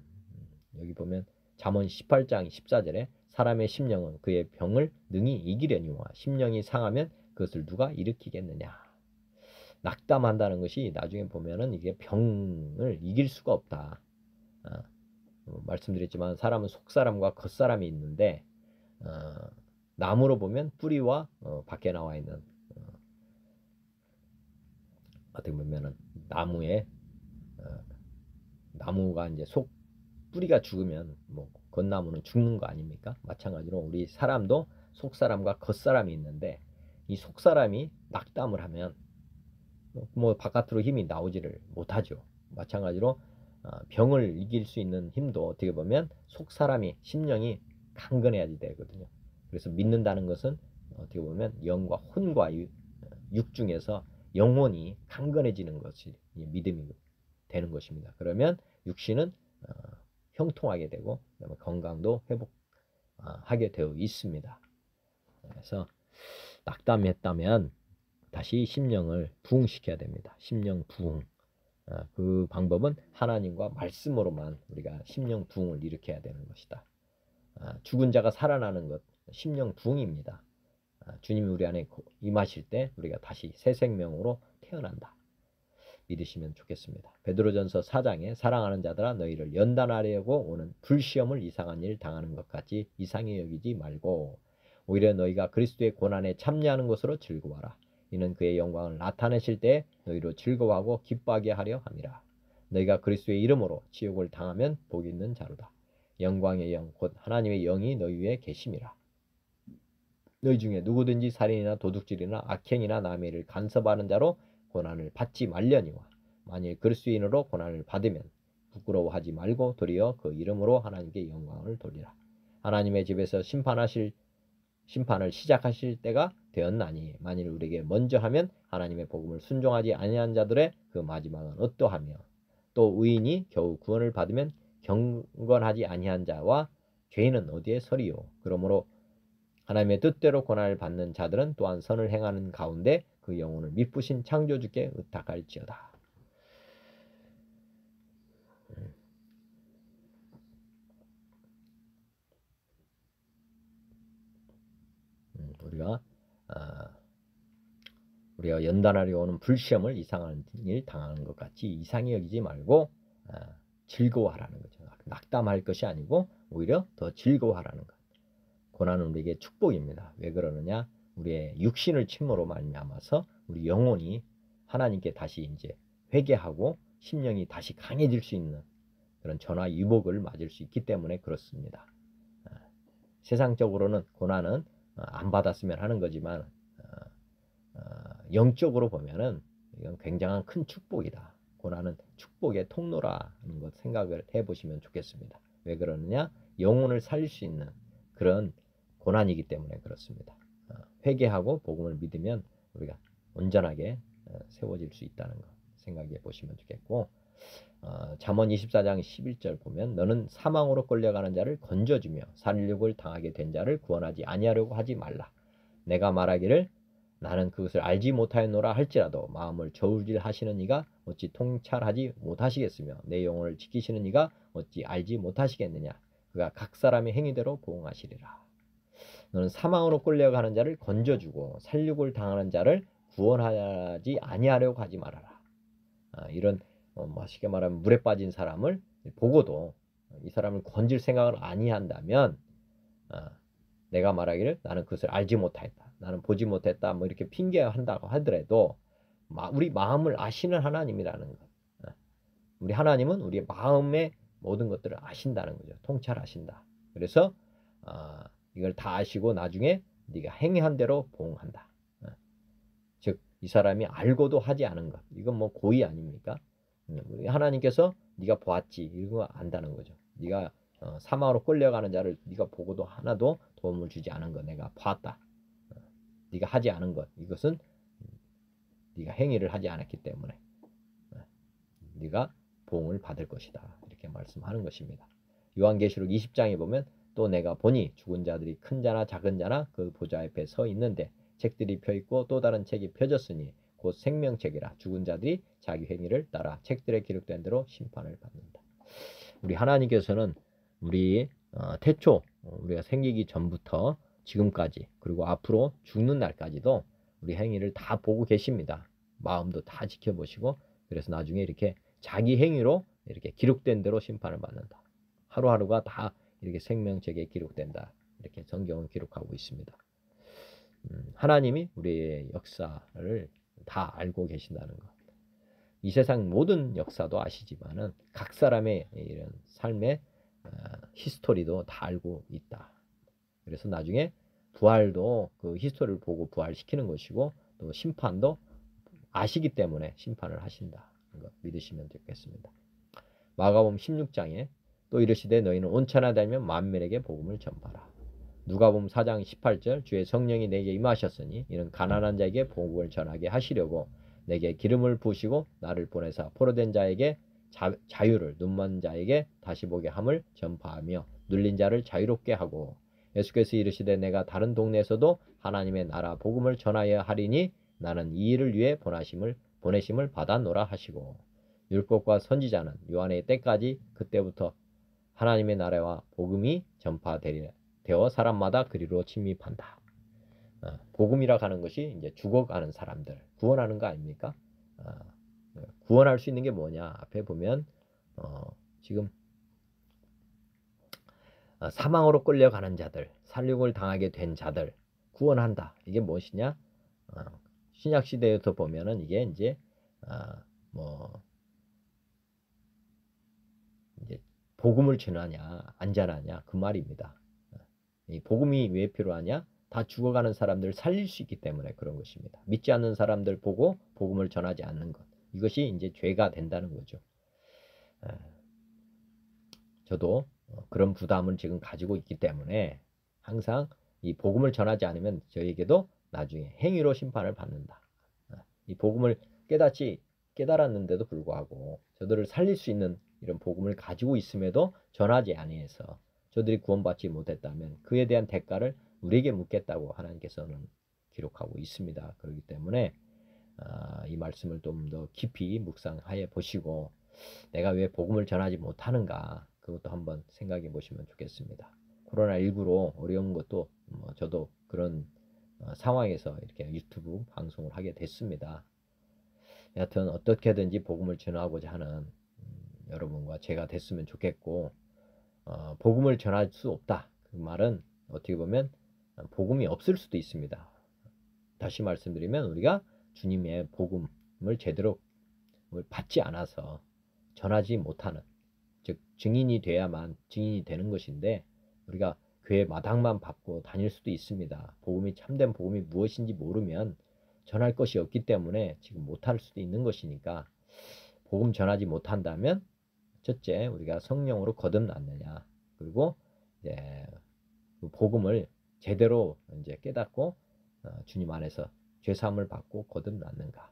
여기 보면 잠언 18장 14절에 사람의 심령은 그의 병을 능히 이기려니와 심령이 상하면 그것을 누가 일으키겠느냐. 낙담한다는 것이 나중에 보면은 이게 병을 이길 수가 없다. 말씀드렸지만 사람은 속사람과 겉사람이 있는데 나무로 보면 뿌리와 밖에 나와 있는 어떻게 보면은 나무가 이제 뿌리가 죽으면 뭐 겉나무는 죽는 거 아닙니까? 마찬가지로 우리 사람도 속사람과 겉사람이 있는데 이 속사람이 낙담을 하면 뭐 바깥으로 힘이 나오지를 못하죠. 마찬가지로 병을 이길 수 있는 힘도 어떻게 보면 속사람이 심령이 강건해야지 되거든요. 그래서 믿는다는 것은 어떻게 보면 영과 혼과 육중에서 영혼이 강건해지는 것이 믿음이 되는 것입니다. 그러면 육신은 형통하게 되고 건강도 회복하게 되어 있습니다. 그래서 낙담했다면 다시 심령을 부흥시켜야 됩니다. 심령 부흥. 그 방법은 하나님과 말씀으로만 우리가 심령 부흥을 일으켜야 되는 것이다. 죽은 자가 살아나는 것, 심령 부흥입니다. 주님이 우리 안에 임하실 때 우리가 다시 새 생명으로 태어난다. 믿으시면 좋겠습니다. 베드로전서 4장에 사랑하는 자들아 너희를 연단하려고 오는 불시험을 이상한 일 당하는 것 같이 이상히 여기지 말고 오히려 너희가 그리스도의 고난에 참여하는 것으로 즐거워하라. 이는 그의 영광을 나타내실 때 너희로 즐거워하고 기뻐하게 하려 함이라. 너희가 그리스도의 이름으로 지옥을 당하면 복이 있는 자로다. 영광의 영 곧 하나님의 영이 너희 위에 계심이라. 너희 중에 누구든지 살인이나 도둑질이나 악행이나 남의 일을 간섭하는 자로 고난을 받지 말려니와 만일 그리스도인으로 고난을 받으면 부끄러워하지 말고 도리어 그 이름으로 하나님께 영광을 돌리라. 하나님의 집에서 심판을 시작하실 때가 되었나니 만일 우리에게 먼저 하면 하나님의 복음을 순종하지 아니한 자들의 그 마지막은 어떠하며 또 의인이 겨우 구원을 받으면 경건하지 아니한 자와 죄인은 어디에 서리요. 그러므로 하나님의 뜻대로 고난을 받는 자들은 또한 선을 행하는 가운데 그 영혼을 미쁘신 창조주께 의탁할지어다. 우리가 연단하려 오는 불시험을 이상한 일 당하는 것 같이 이상히 여기지 말고 즐거워하라는 거죠. 낙담할 것이 아니고 오히려 더 즐거워하라는 것. 고난은 우리에게 축복입니다. 왜 그러느냐? 우리의 육신을 침으로 말미암아서 우리 영혼이 하나님께 다시 이제 회개하고 심령이 다시 강해질 수 있는 그런 전화 유복을 맞을 수 있기 때문에 그렇습니다. 세상적으로는 고난은 안 받았으면 하는 거지만 영적으로 보면은 이건 굉장한 큰 축복이다. 고난은 축복의 통로라는 것 생각을 해보시면 좋겠습니다. 왜 그러느냐? 영혼을 살릴 수 있는 그런 고난이기 때문에 그렇습니다. 회개하고 복음을 믿으면 우리가 온전하게 세워질 수 있다는 것 생각해 보시면 좋겠고 잠언 24장 11절 보면 너는 사망으로 끌려가는 자를 건져주며 살육을 당하게 된 자를 구원하지 아니하려고 하지 말라. 내가 말하기를 나는 그것을 알지 못하였노라 할지라도 마음을 저울질하시는 이가 어찌 통찰하지 못하시겠으며 내 영혼을 지키시는 이가 어찌 알지 못하시겠느냐. 그가 각 사람의 행위대로 보응하시리라. 너는 사망으로 끌려가는 자를 건져주고 살육을 당하는 자를 구원하지 아니하려고 하지 말아라. 이런 쉽게 말하면 물에 빠진 사람을 보고도 이 사람을 건질 생각을 아니한다면 내가 말하기를 나는 그것을 알지 못했다. 나는 보지 못했다. 뭐 이렇게 핑계한다고 하더라도 우리 마음을 아시는 하나님이라는 것. 우리 하나님은 우리의 마음의 모든 것들을 아신다는 거죠. 통찰하신다. 그래서 이걸 다 아시고 나중에 네가 행한 대로 보응한다. 즉 이 사람이 알고도 하지 않은 것. 이건 뭐 고의 아닙니까? 우리 하나님께서 네가 보았지. 이거 안다는 거죠. 네가 사망으로 끌려가는 자를 네가 보고도 하나도 도움을 주지 않은 것. 내가 봤다. 네가 하지 않은 것. 이것은 네가 행위를 하지 않았기 때문에 네가 보응을 받을 것이다. 이렇게 말씀하는 것입니다. 요한계시록 20장에 보면 또 내가 보니 죽은 자들이 큰 자나 작은 자나 그 보좌 앞에 서 있는데 책들이 펴있고 또 다른 책이 펴졌으니 곧 생명책이라 죽은 자들이 자기 행위를 따라 책들에 기록된 대로 심판을 받는다. 우리 하나님께서는 우리 태초 우리가 생기기 전부터 지금까지 그리고 앞으로 죽는 날까지도 우리 행위를 다 보고 계십니다. 마음도 다 지켜보시고 그래서 나중에 이렇게 자기 행위로 이렇게 기록된 대로 심판을 받는다. 하루하루가 다 이렇게 생명책에 기록된다. 이렇게 성경은 기록하고 있습니다. 하나님이 우리의 역사를 다 알고 계신다는 것. 이 세상 모든 역사도 아시지만은 각 사람의 이런 삶의 히스토리도 다 알고 있다. 그래서 나중에 부활도 그 히스토리를 보고 부활시키는 것이고 또 심판도 아시기 때문에 심판을 하신다. 거 믿으시면 되겠습니다. 마가복음 16장에 또 이르시되 너희는 온천하다면 만민에게 복음을 전파라. 누가복음 4장 18절 주의 성령이 내게 임하셨으니 이는 가난한 자에게 복음을 전하게 하시려고 내게 기름을 부으시고 나를 보내사 포로된 자에게 자유를 눈먼 자에게 다시 보게 함을 전파하며 눌린 자를 자유롭게 하고 예수께서 이르시되 내가 다른 동네에서도 하나님의 나라 복음을 전하여 하리니 나는 이 일을 위해 보내심을 받았노라 하시고 율법과 선지자는 요한의 때까지 그때부터 하나님의 나라와 복음이 전파되어 사람마다 그리로 침입한다. 복음이라 하는 것이 이제 죽어가는 사람들 구원하는 거 아닙니까? 구원할 수 있는 게 뭐냐? 앞에 보면 지금 사망으로 끌려가는 자들, 살육을 당하게 된 자들 구원한다. 이게 무엇이냐? 신약 시대에서 보면은 이게 이제 이제 복음을 전하냐 안 전하냐 그 말입니다. 이 복음이 왜 필요하냐? 다 죽어가는 사람들을 살릴 수 있기 때문에 그런 것입니다. 믿지 않는 사람들 보고 복음을 전하지 않는 것. 이것이 이제 죄가 된다는 거죠. 저도 그런 부담을 지금 가지고 있기 때문에 항상 이 복음을 전하지 않으면 저에게도 나중에 행위로 심판을 받는다. 이 복음을 깨달았는데도 불구하고 저들을 살릴 수 있는 이런 복음을 가지고 있음에도 전하지 아니해서 저들이 구원받지 못했다면 그에 대한 대가를 우리에게 묻겠다고 하나님께서는 기록하고 있습니다. 그렇기 때문에 이 말씀을 좀 더 깊이 묵상하여 보시고 내가 왜 복음을 전하지 못하는가 그것도 한번 생각해 보시면 좋겠습니다. 코로나19로 어려운 것도 저도 그런 상황에서 이렇게 유튜브 방송을 하게 됐습니다. 여하튼 어떻게든지 복음을 전하고자 하는 여러분과 제가 됐으면 좋겠고 복음을 전할 수 없다. 그 말은 어떻게 보면 복음이 없을 수도 있습니다. 다시 말씀드리면 우리가 주님의 복음을 제대로 받지 않아서 전하지 못하는 즉 증인이 돼야만 증인이 되는 것인데 우리가 교회 마당만 밟고 다닐 수도 있습니다. 복음이 참된 복음이 무엇인지 모르면 전할 것이 없기 때문에 지금 못할 수도 있는 것이니까 복음 전하지 못한다면 첫째 우리가 성령으로 거듭났느냐 그리고 이제 그 복음을 제대로 이제 깨닫고 주님 안에서 죄사함을 받고 거듭났는가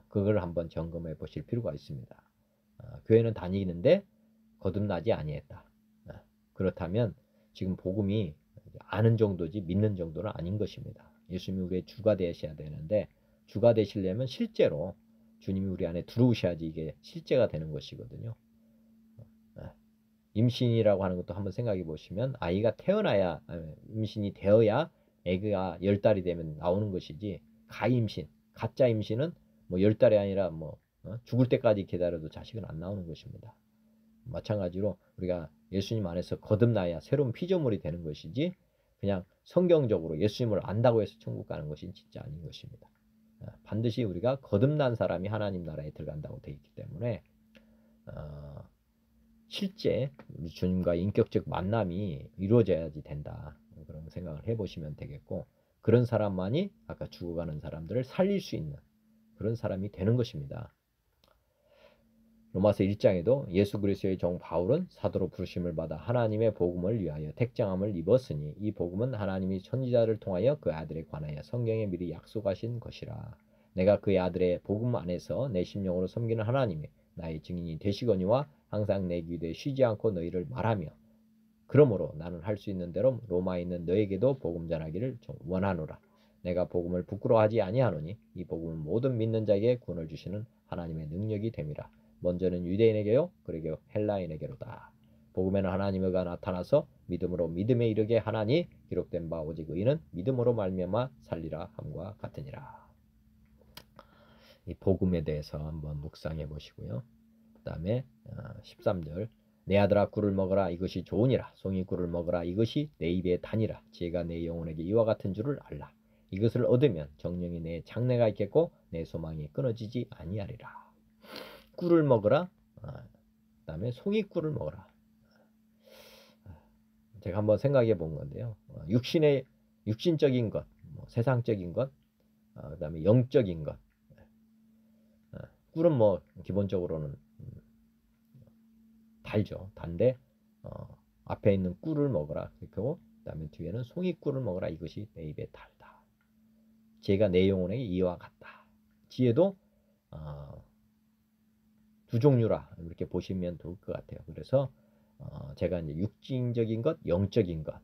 그걸 한번 점검해 보실 필요가 있습니다. 교회는 다니는데 거듭나지 아니했다. 그렇다면 지금 복음이 아는 정도지 믿는 정도는 아닌 것입니다. 예수님이 우리의 주가 되셔야 되는데 주가 되시려면 실제로 주님이 우리 안에 들어오셔야지 이게 실제가 되는 것이거든요. 임신이라고 하는 것도 한번 생각해 보시면 아이가 태어나야 임신이 되어야 애가 10달이 되면 나오는 것이지 가임신, 가짜 임신은 뭐 10달이 아니라 죽을 때까지 기다려도 자식은 안 나오는 것입니다. 마찬가지로 우리가 예수님 안에서 거듭나야 새로운 피조물이 되는 것이지 그냥 성경적으로 예수님을 안다고 해서 천국 가는 것은 진짜 아닌 것입니다. 반드시 우리가 거듭난 사람이 하나님 나라에 들어간다고 되어 있기 때문에 실제 우리 주님과 인격적 만남이 이루어져야지 된다. 그런 생각을 해보시면 되겠고 그런 사람만이 아까 죽어가는 사람들을 살릴 수 있는 그런 사람이 되는 것입니다. 로마서 1장에도 예수 그리스도의 종 바울은 사도로 부르심을 받아 하나님의 복음을 위하여 택정함을 입었으니 이 복음은 하나님이 선지자를 통하여 그 아들에 관하여 성경에 미리 약속하신 것이라. 내가 그의 아들의 복음 안에서 내 심령으로 섬기는 하나님이 나의 증인이 되시거니와 항상 내 귀에 쉬지 않고 너희를 말하며 그러므로 나는 할 수 있는 대로 로마에 있는 너에게도 복음 전하기를 원하노라. 내가 복음을 부끄러워하지 아니하노니 이 복음은 모든 믿는 자에게 구원을 주시는 하나님의 능력이 됨이라. 먼저는 유대인에게요 그리고 헬라인에게로다. 복음에는 하나님의가 나타나서 믿음으로 믿음에 이르게 하나니 기록된 바 오직 의인은 믿음으로 말미암아 살리라 함과 같으니라. 이 복음에 대해서 한번 묵상해 보시고요. 그 다음에 13절 내 아들아 꿀을 먹어라 이것이 좋으니라. 송이 꿀을 먹어라 이것이 내 입에 다니라. 지혜가 내 영혼에게 이와 같은 줄을 알라. 이것을 얻으면 정령이 내 장래가 있겠고 내 소망이 끊어지지 아니하리라. 꿀을 먹어라. 그 다음에 송이 꿀을 먹어라. 제가 한번 생각해 본 건데요. 육신적인 것, 세상적인 것, 그 다음에 영적인 것. 꿀은 기본적으로는 달죠. 단데 앞에 있는 꿀을 먹어라. 그리고 그다음에 뒤에는 송이꿀을 먹으라. 이것이 내 입에 달다. 지혜가 내 영혼에게 이와 같다. 지혜도 두 종류라 이렇게 보시면 좋을 것 같아요. 그래서 제가 이제 육신적인 것, 영적인 것,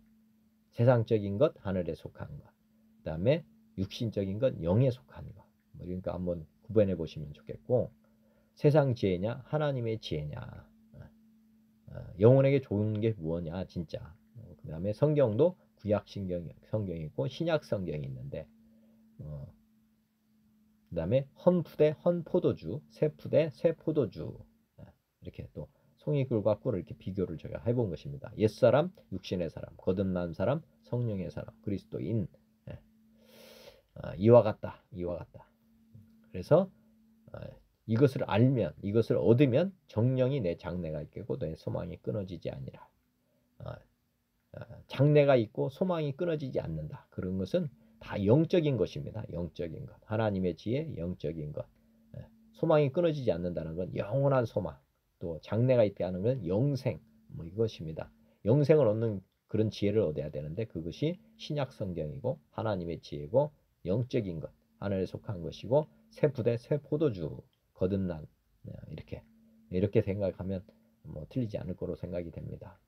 세상적인 것, 하늘에 속한 것, 그다음에 육신적인 것, 영에 속한 것. 그러니까 한번 구분해 보시면 좋겠고, 세상 지혜냐, 하나님의 지혜냐, 영혼에게 좋은 게 무엇냐, 진짜. 그다음에 성경도 구약 성경이 있고 신약 성경이 있는데, 그다음에 헌푸대 헌포도주, 새푸대 새포도주. 이렇게 또 송이꿀과 꿀을 이렇게 비교를 제가 해본 것입니다. 옛사람, 육신의 사람, 거듭난 사람, 성령의 사람, 그리스도인. 이와 같다. 이와 같다. 그래서 이것을 알면, 이것을 얻으면 정령이 내 장래가 있겠고 내 소망이 끊어지지 아니라. 장래가 있고 소망이 끊어지지 않는다. 그런 것은 다 영적인 것입니다. 영적인 것. 하나님의 지혜, 영적인 것. 소망이 끊어지지 않는다는 건 영원한 소망. 또 장래가 있다는 건 영생. 이것입니다. 영생을 얻는 그런 지혜를 얻어야 되는데 그것이 신약 성경이고 하나님의 지혜고 영적인 것. 하늘에 속한 것이고 새 부대, 새 포도주, 거듭난 이렇게 생각하면 틀리지 않을 거로 생각이 됩니다.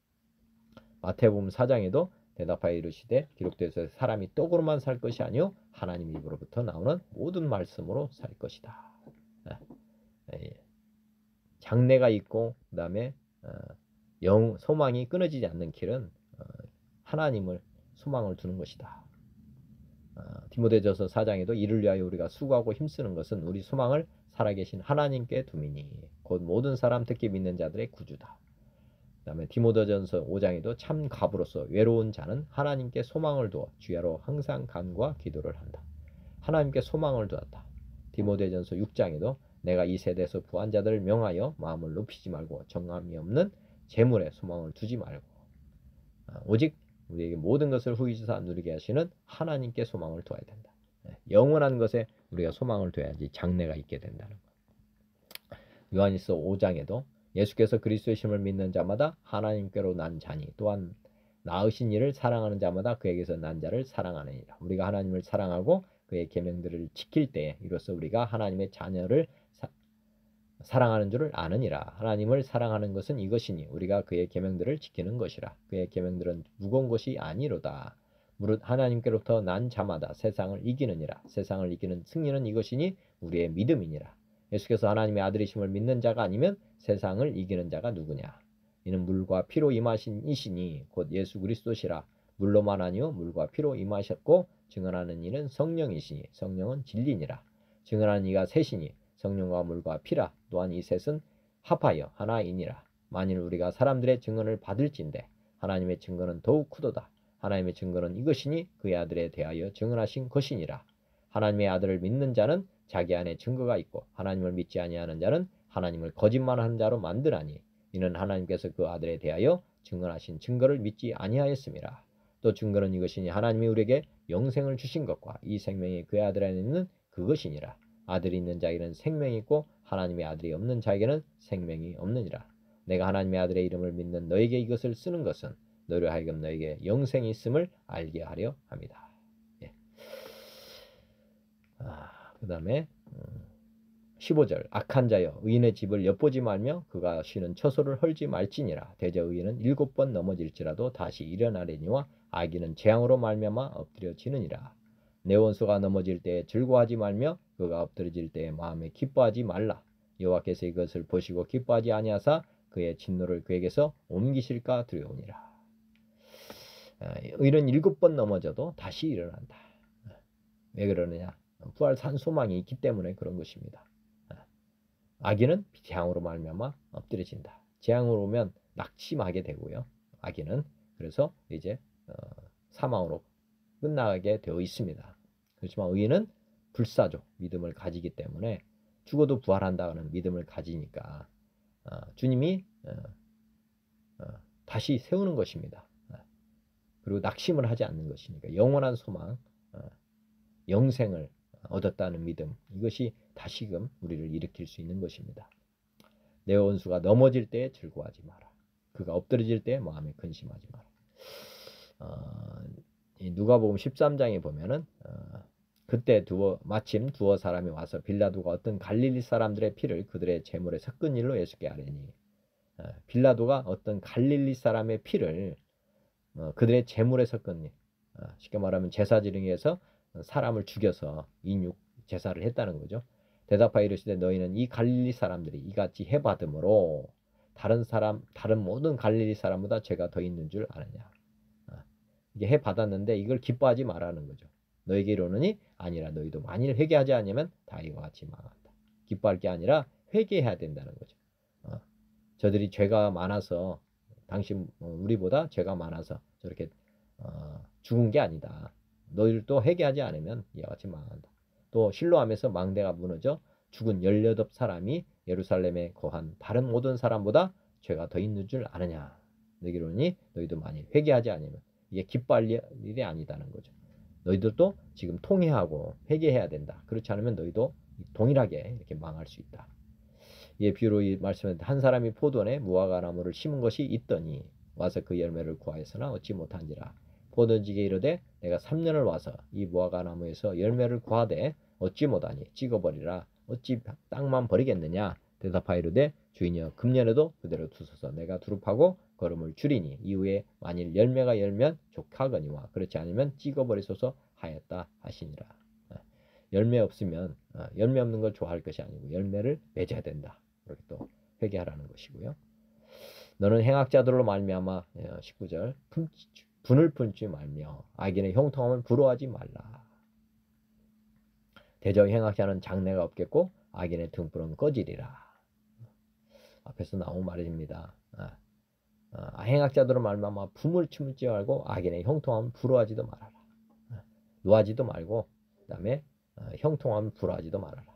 마태복음 4장에도 대답하여 이르시되 기록되어서 사람이 떡으로만 살 것이 아니요 하나님 입으로부터 나오는 모든 말씀으로 살 것이다. 장래가 있고 그다음에 소망이 끊어지지 않는 길은 하나님을 소망을 두는 것이다. 디모데전서 4장에도 이를 위하여 우리가 수고하고 힘쓰는 것은 우리 소망을 살아계신 하나님께 둠이니 곧 모든 사람 특히 믿는 자들의 구주다. 그 다음에 디모데전서 5장에도 참 갑으로서 외로운 자는 하나님께 소망을 두어 주야로 항상 간구와 기도를 한다. 하나님께 소망을 두었다. 디모데전서 6장에도 내가 이 세대에서 부한 자들을 명하여 마음을 높이지 말고 정함이 없는 재물에 소망을 두지 말고 오직 우리에게 모든 것을 후이주사 누리게 하시는 하나님께 소망을 두어야 된다. 영원한 것에 우리가 소망을 둬야지 장래가 있게 된다는 것. 요한일서 5장에도 예수께서 그리스도의 심을 믿는 자마다 하나님께로 난 자니 또한 낳으신 이를 사랑하는 자마다 그에게서 난 자를 사랑하느니라. 우리가 하나님을 사랑하고 그의 계명들을 지킬 때에 이로써 우리가 하나님의 자녀를 사랑하는 줄을 아느니라. 하나님을 사랑하는 것은 이것이니 우리가 그의 계명들을 지키는 것이라. 그의 계명들은 무거운 것이 아니로다. 무릇 하나님께로부터 난 자마다 세상을 이기느니라. 세상을 이기는 승리는 이것이니 우리의 믿음이니라. 예수께서 하나님의 아들이심을 믿는 자가 아니면 세상을 이기는 자가 누구냐. 이는 물과 피로 임하신 이시니 곧 예수 그리스도시라. 물로만 아니요 물과 피로 임하셨고 증언하는 이는 성령이시니 성령은 진리니라. 증언하는 이가 셋이니 성령과 물과 피라. 또한 이 셋은 합하여 하나이니라. 만일 우리가 사람들의 증언을 받을진대 하나님의 증거는 더욱 크도다. 하나님의 증거는 이것이니 그의 아들에 대하여 증언하신 것이니라. 하나님의 아들을 믿는 자는 자기 안에 증거가 있고 하나님을 믿지 아니하는 자는 하나님을 거짓말하는 자로 만드나니 이는 하나님께서 그 아들에 대하여 증언하신 증거를 믿지 아니하였음이라. 또 증거는 이것이니 하나님이 우리에게 영생을 주신 것과 이 생명이 그의 아들 안에 있는 그것이니라. 아들이 있는 자에게는 생명이 있고 하나님의 아들이 없는 자에게는 생명이 없느니라. 내가 하나님의 아들의 이름을 믿는 너에게 이것을 쓰는 것은 너로 하여금 너에게 영생이 있음을 알게 하려 합니다. 예. 그 다음에 15절 악한 자여 의인의 집을 엿보지 말며 그가 쉬는 처소를 헐지 말지니라. 대저 의인은 7번 넘어질지라도 다시 일어나려니와 악인은 재앙으로 말미암아 엎드려지느니라. 내 원수가 넘어질 때에 즐거워하지 말며 그가 엎드러질 때에 마음에 기뻐하지 말라. 여호와께서 이것을 보시고 기뻐하지 아니하사 그의 진노를 그에게서 옮기실까 두려우니라. 의인은 7번 넘어져도 다시 일어난다. 왜 그러느냐? 부활산 소망이 있기 때문에 그런 것입니다. 악인은 재앙으로 말미암아 엎드려진다. 재앙으로 오면 낙심하게 되고요. 악인은 그래서 이제 사망으로 끝나게 되어 있습니다. 그렇지만 의인은 불사조 믿음을 가지기 때문에 죽어도 부활한다는 믿음을 가지니까 주님이 다시 세우는 것입니다. 그리고 낙심을 하지 않는 것이니까 영원한 소망, 영생을 얻었다는 믿음, 이것이 다시금 우리를 일으킬 수 있는 것입니다. 내 원수가 넘어질 때에 즐거워하지 마라. 그가 엎드러질 때에 마음에 근심하지 마라. 이 누가복음 13장에 보면은 그때 마침 두어 사람이 와서 빌라도가 어떤 갈릴리 사람들의 피를 그들의 제물에 섞은 일로 예수께 아뢰니, 빌라도가 어떤 갈릴리 사람의 피를 그들의 제물에 섞은 일, 쉽게 말하면 제사 지령에서 사람을 죽여서 인육 제사를 했다는 거죠. 대답하여 이르시되 너희는 이 갈릴리 사람들이 이같이 해받음으로 다른 모든 갈릴리 사람보다 죄가 더 있는 줄 아느냐. 이게 해받았는데 이걸 기뻐하지 말라는 거죠. 너에게 이르노니 아니라 너희도 만일 회개하지 않으면 다 이와 같이 망한다. 기뻐할 게 아니라 회개해야 된다는 거죠. 저들이 죄가 많아서 우리보다 죄가 많아서 저렇게 죽은 게 아니다. 너희들도 회개하지 않으면 이와 같이 망한다. 또 실로암에서 망대가 무너져 죽은 18사람이 예루살렘에 거한 다른 모든 사람보다 죄가 더 있는 줄 아느냐. 너에게 이르노니 너희도 만일 회개하지 않으면 이게 기뻐할 일이 아니다는 거죠. 너희들도 지금 통회하고 회개해야 된다. 그렇지 않으면 너희도 동일하게 이렇게 망할 수 있다. 이 비유로 이 말씀에 한 사람이 포도원에 무화과 나무를 심은 것이 있더니 와서 그 열매를 구하였으나 얻지 못한지라. 포도주에게 이르되 내가 3년을 와서 이 무화과 나무에서 열매를 구하되 얻지 못하니 찍어버리라. 어찌 땅만 버리겠느냐. 대답하여 이르되 주인이여 금년에도 그대로 두소서. 내가 두릅하고 거름을 줄이니 이후에 만일 열매가 열면 족하거니와 그렇지 않으면 찍어버리소서 하였다 하시니라. 열매 없으면 열매 없는 걸 좋아할 것이 아니고 열매를 맺어야 된다. 그렇게 또 회개하라는 것이고요. 너는 행악자들로 말미암아 19절 분을 품지 말며 악인의 형통함을 부러워하지 말라. 대저 행악자는 장래가 없겠고 악인의 등불은 꺼지리라. 앞에서 나온 말입니다. 행악자들로 말미암아 분을 품지 말고 악인의 형통함을 부러워하지도 말아라. 노하지도 말고 그다음에 형통함을 부러워하지도 말아라.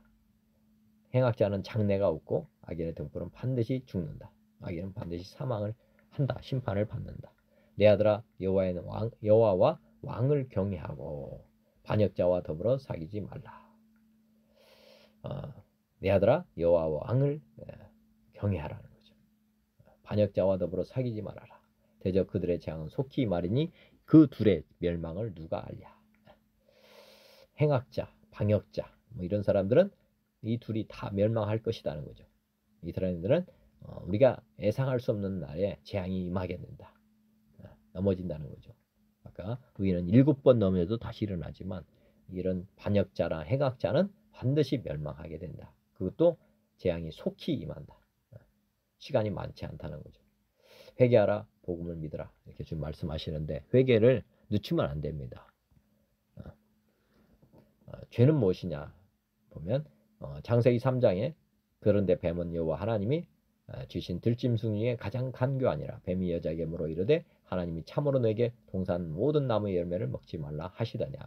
행악자는 장래가 없고 악인의 등불은 반드시 죽는다. 악인은 반드시 사망을 한다. 심판을 받는다. 내 아들아 여호와와 왕을 경외하고 반역자와 더불어 사귀지 말라. 내 아들아 여호와와 왕을 경외하라는 거죠. 반역자와 더불어 사귀지 말아라. 대저 그들의 재앙은 속히 말이니 그 둘의 멸망을 누가 알랴. 행악자, 반역자 이런 사람들은 이 둘이 다 멸망할 것이라는 거죠. 이 사람들은 우리가 예상할 수 없는 날에 재앙이 임하게 된다. 넘어진다는 거죠. 아까 의인은 7번 넘어져도 다시 일어나지만 이런 반역자나 행악자는 반드시 멸망하게 된다. 그것도 재앙이 속히 임한다. 시간이 많지 않다는 거죠. 회개하라, 복음을 믿으라 이렇게 지금 말씀하시는데 회개를 늦추면 안 됩니다. 죄는 무엇이냐 보면 창세기 3장에 그런데 뱀은 여호와 하나님이 주신 들짐승 중에 가장 간교하니라. 뱀이 여자에게 물어 이르되 하나님이 참으로 너에게 동산 모든 나무의 열매를 먹지 말라 하시더냐.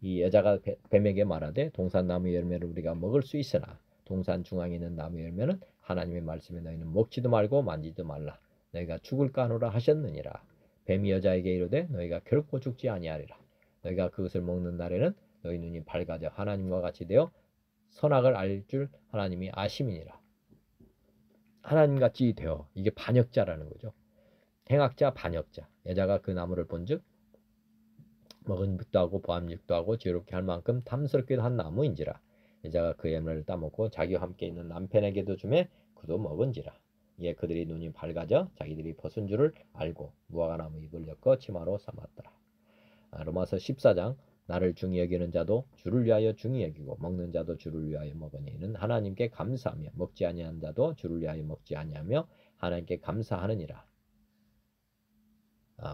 이 여자가 뱀에게 말하되 동산 나무의 열매를 우리가 먹을 수 있으나 동산 중앙에 있는 나무의 열매는 하나님의 말씀에 너희는 먹지도 말고 만지지도 말라. 너희가 죽을까 하노라 하셨느니라. 뱀이 여자에게 이르되 너희가 결코 죽지 아니하리라. 너희가 그것을 먹는 날에는 너희 눈이 밝아져 하나님과 같이 되어 선악을 알 줄 하나님이 아심이니라. 하나님같이 되어 이게 반역자라는 거죠. 행악자, 반역자. 여자가 그 나무를 본즉 먹은 득도 하고 보암 득도 하고 지혜롭게 할 만큼 탐스럽기도 한 나무인지라. 여자가 그 열매를 따먹고 자기와 함께 있는 남편에게도 주매 그도 먹은지라. 이에 그들이 눈이 밝아져 자기들이 벗은 줄을 알고 무화과 나무 잎을 엮어 치마로 삼았더라. 로마서 14장 나를 중히 여기는 자도 주를 위하여 중히 여기고 먹는 자도 주를 위하여 먹으니 이는 하나님께 감사하며 먹지 아니한 자도 주를 위하여 먹지 아니하며 하나님께 감사하느니라.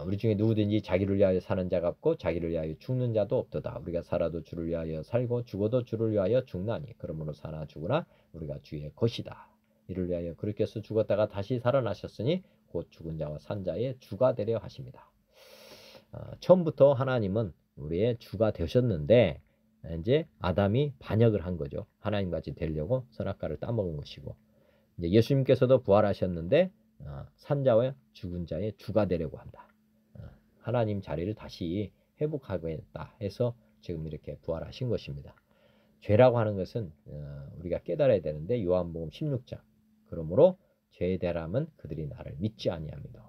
우리 중에 누구든지 자기를 위하여 사는 자가 없고 자기를 위하여 죽는 자도 없도다. 우리가 살아도 주를 위하여 살고 죽어도 주를 위하여 죽나니 그러므로 사나 죽으나 우리가 주의 것이다. 이를 위하여 그리스도께서 죽었다가 다시 살아나셨으니 곧 죽은 자와 산 자의 주가 되려 하십니다. 처음부터 하나님은 우리의 주가 되셨는데 이제 아담이 반역을 한 거죠. 하나님같이 되려고 선악과를 따먹은 것이고 이제 예수님께서도 부활하셨는데 산자와 죽은 자의 주가 되려고 한다. 하나님 자리를 다시 회복하겠다 해서 지금 이렇게 부활하신 것입니다. 죄라고 하는 것은 우리가 깨달아야 되는데 요한복음 16장 그러므로 죄의 대람은 그들이 나를 믿지 아니함이다.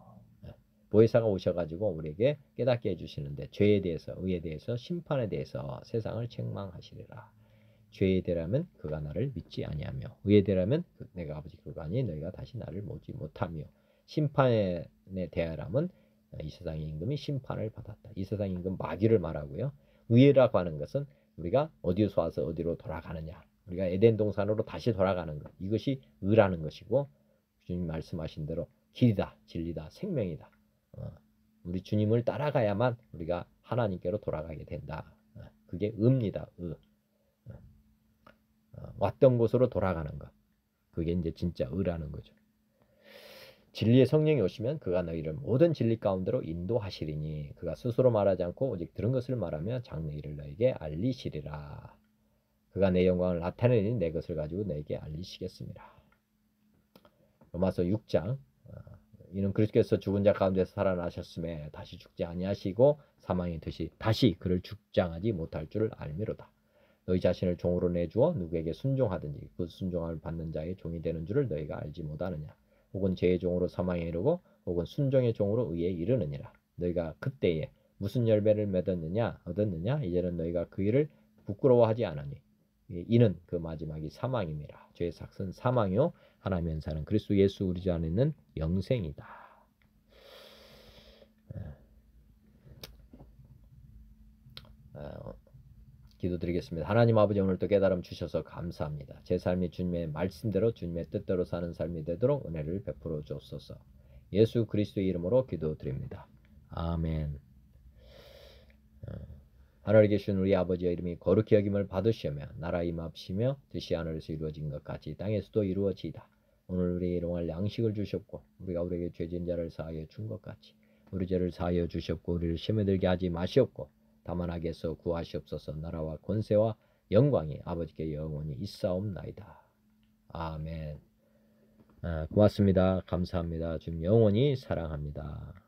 보혜사가 오셔가지고 우리에게 깨닫게 해주시는데 죄에 대해서, 의에 대해서, 심판에 대해서 세상을 책망하시리라. 죄에 대하면 그가 나를 믿지 아니하며 의에 대하면 내가 아버지 그가 아니 너희가 다시 나를 보지 못하며 심판에 대하라면 이 세상의 임금이 심판을 받았다. 이 세상의 임금 마귀를 말하고요. 의라고 하는 것은 우리가 어디서 와서 어디로 돌아가느냐. 우리가 에덴 동산으로 다시 돌아가는 것. 이것이 의라는 것이고 주님 말씀하신 대로 길이다, 진리다, 생명이다. 우리 주님을 따라가야만 우리가 하나님께로 돌아가게 된다. 그게 의입니다. 의. 왔던 곳으로 돌아가는 것. 그게 이제 진짜 의라는 거죠. 진리의 성령이 오시면 그가 너희를 모든 진리 가운데로 인도하시리니 그가 스스로 말하지 않고 오직 들은 것을 말하며 장래 일을 너에게 알리시리라. 그가 내 영광을 나타내니 내 것을 가지고 너에게 알리시겠습니다. 로마서 6장 이는 그리스도께서 죽은 자 가운데서 살아나셨음에 다시 죽지 아니하시고 사망의 뜻이 다시 그를 죽장하지 못할 줄을 알미로다. 너희 자신을 종으로 내주어 누구에게 순종하든지 그 순종함을 받는 자의 종이 되는 줄을 너희가 알지 못하느냐. 혹은 죄의 종으로 사망에 이르고 혹은 순종의 종으로 의에 이르느니라. 너희가 그때에 무슨 열매를 얻었느냐. 이제는 너희가 그 일을 부끄러워하지 않으니 이는 그 마지막이 사망임이라. 죄의 삭은 사망이요 하나님의 은사는 그리스도 예수 우리 주 안에 있는 영생이다. 기도드리겠습니다. 하나님 아버지 오늘도 깨달음 주셔서 감사합니다. 제 삶이 주님의 말씀대로 주님의 뜻대로 사는 삶이 되도록 은혜를 베풀어 주옵소서. 예수 그리스도의 이름으로 기도드립니다. 아멘. 하늘에 계신 우리 아버지의 이름이 거룩히 여김을 받으시며 나라 임합시며 뜻이 하늘에서 이루어진 것 같이 땅에서도 이루어지이다. 오늘 우리에게 일용할 양식을 주셨고 우리가 우리에게 죄진 자를 사하여 준 것 같이 우리 죄를 사하여 주셨고 우리를 시험에 들게 하지 마시옵고 다만 악에서 구하시옵소서. 나라와 권세와 영광이 아버지께 영원히 있사옵나이다. 아멘. 고맙습니다. 감사합니다. 주님 영원히 사랑합니다.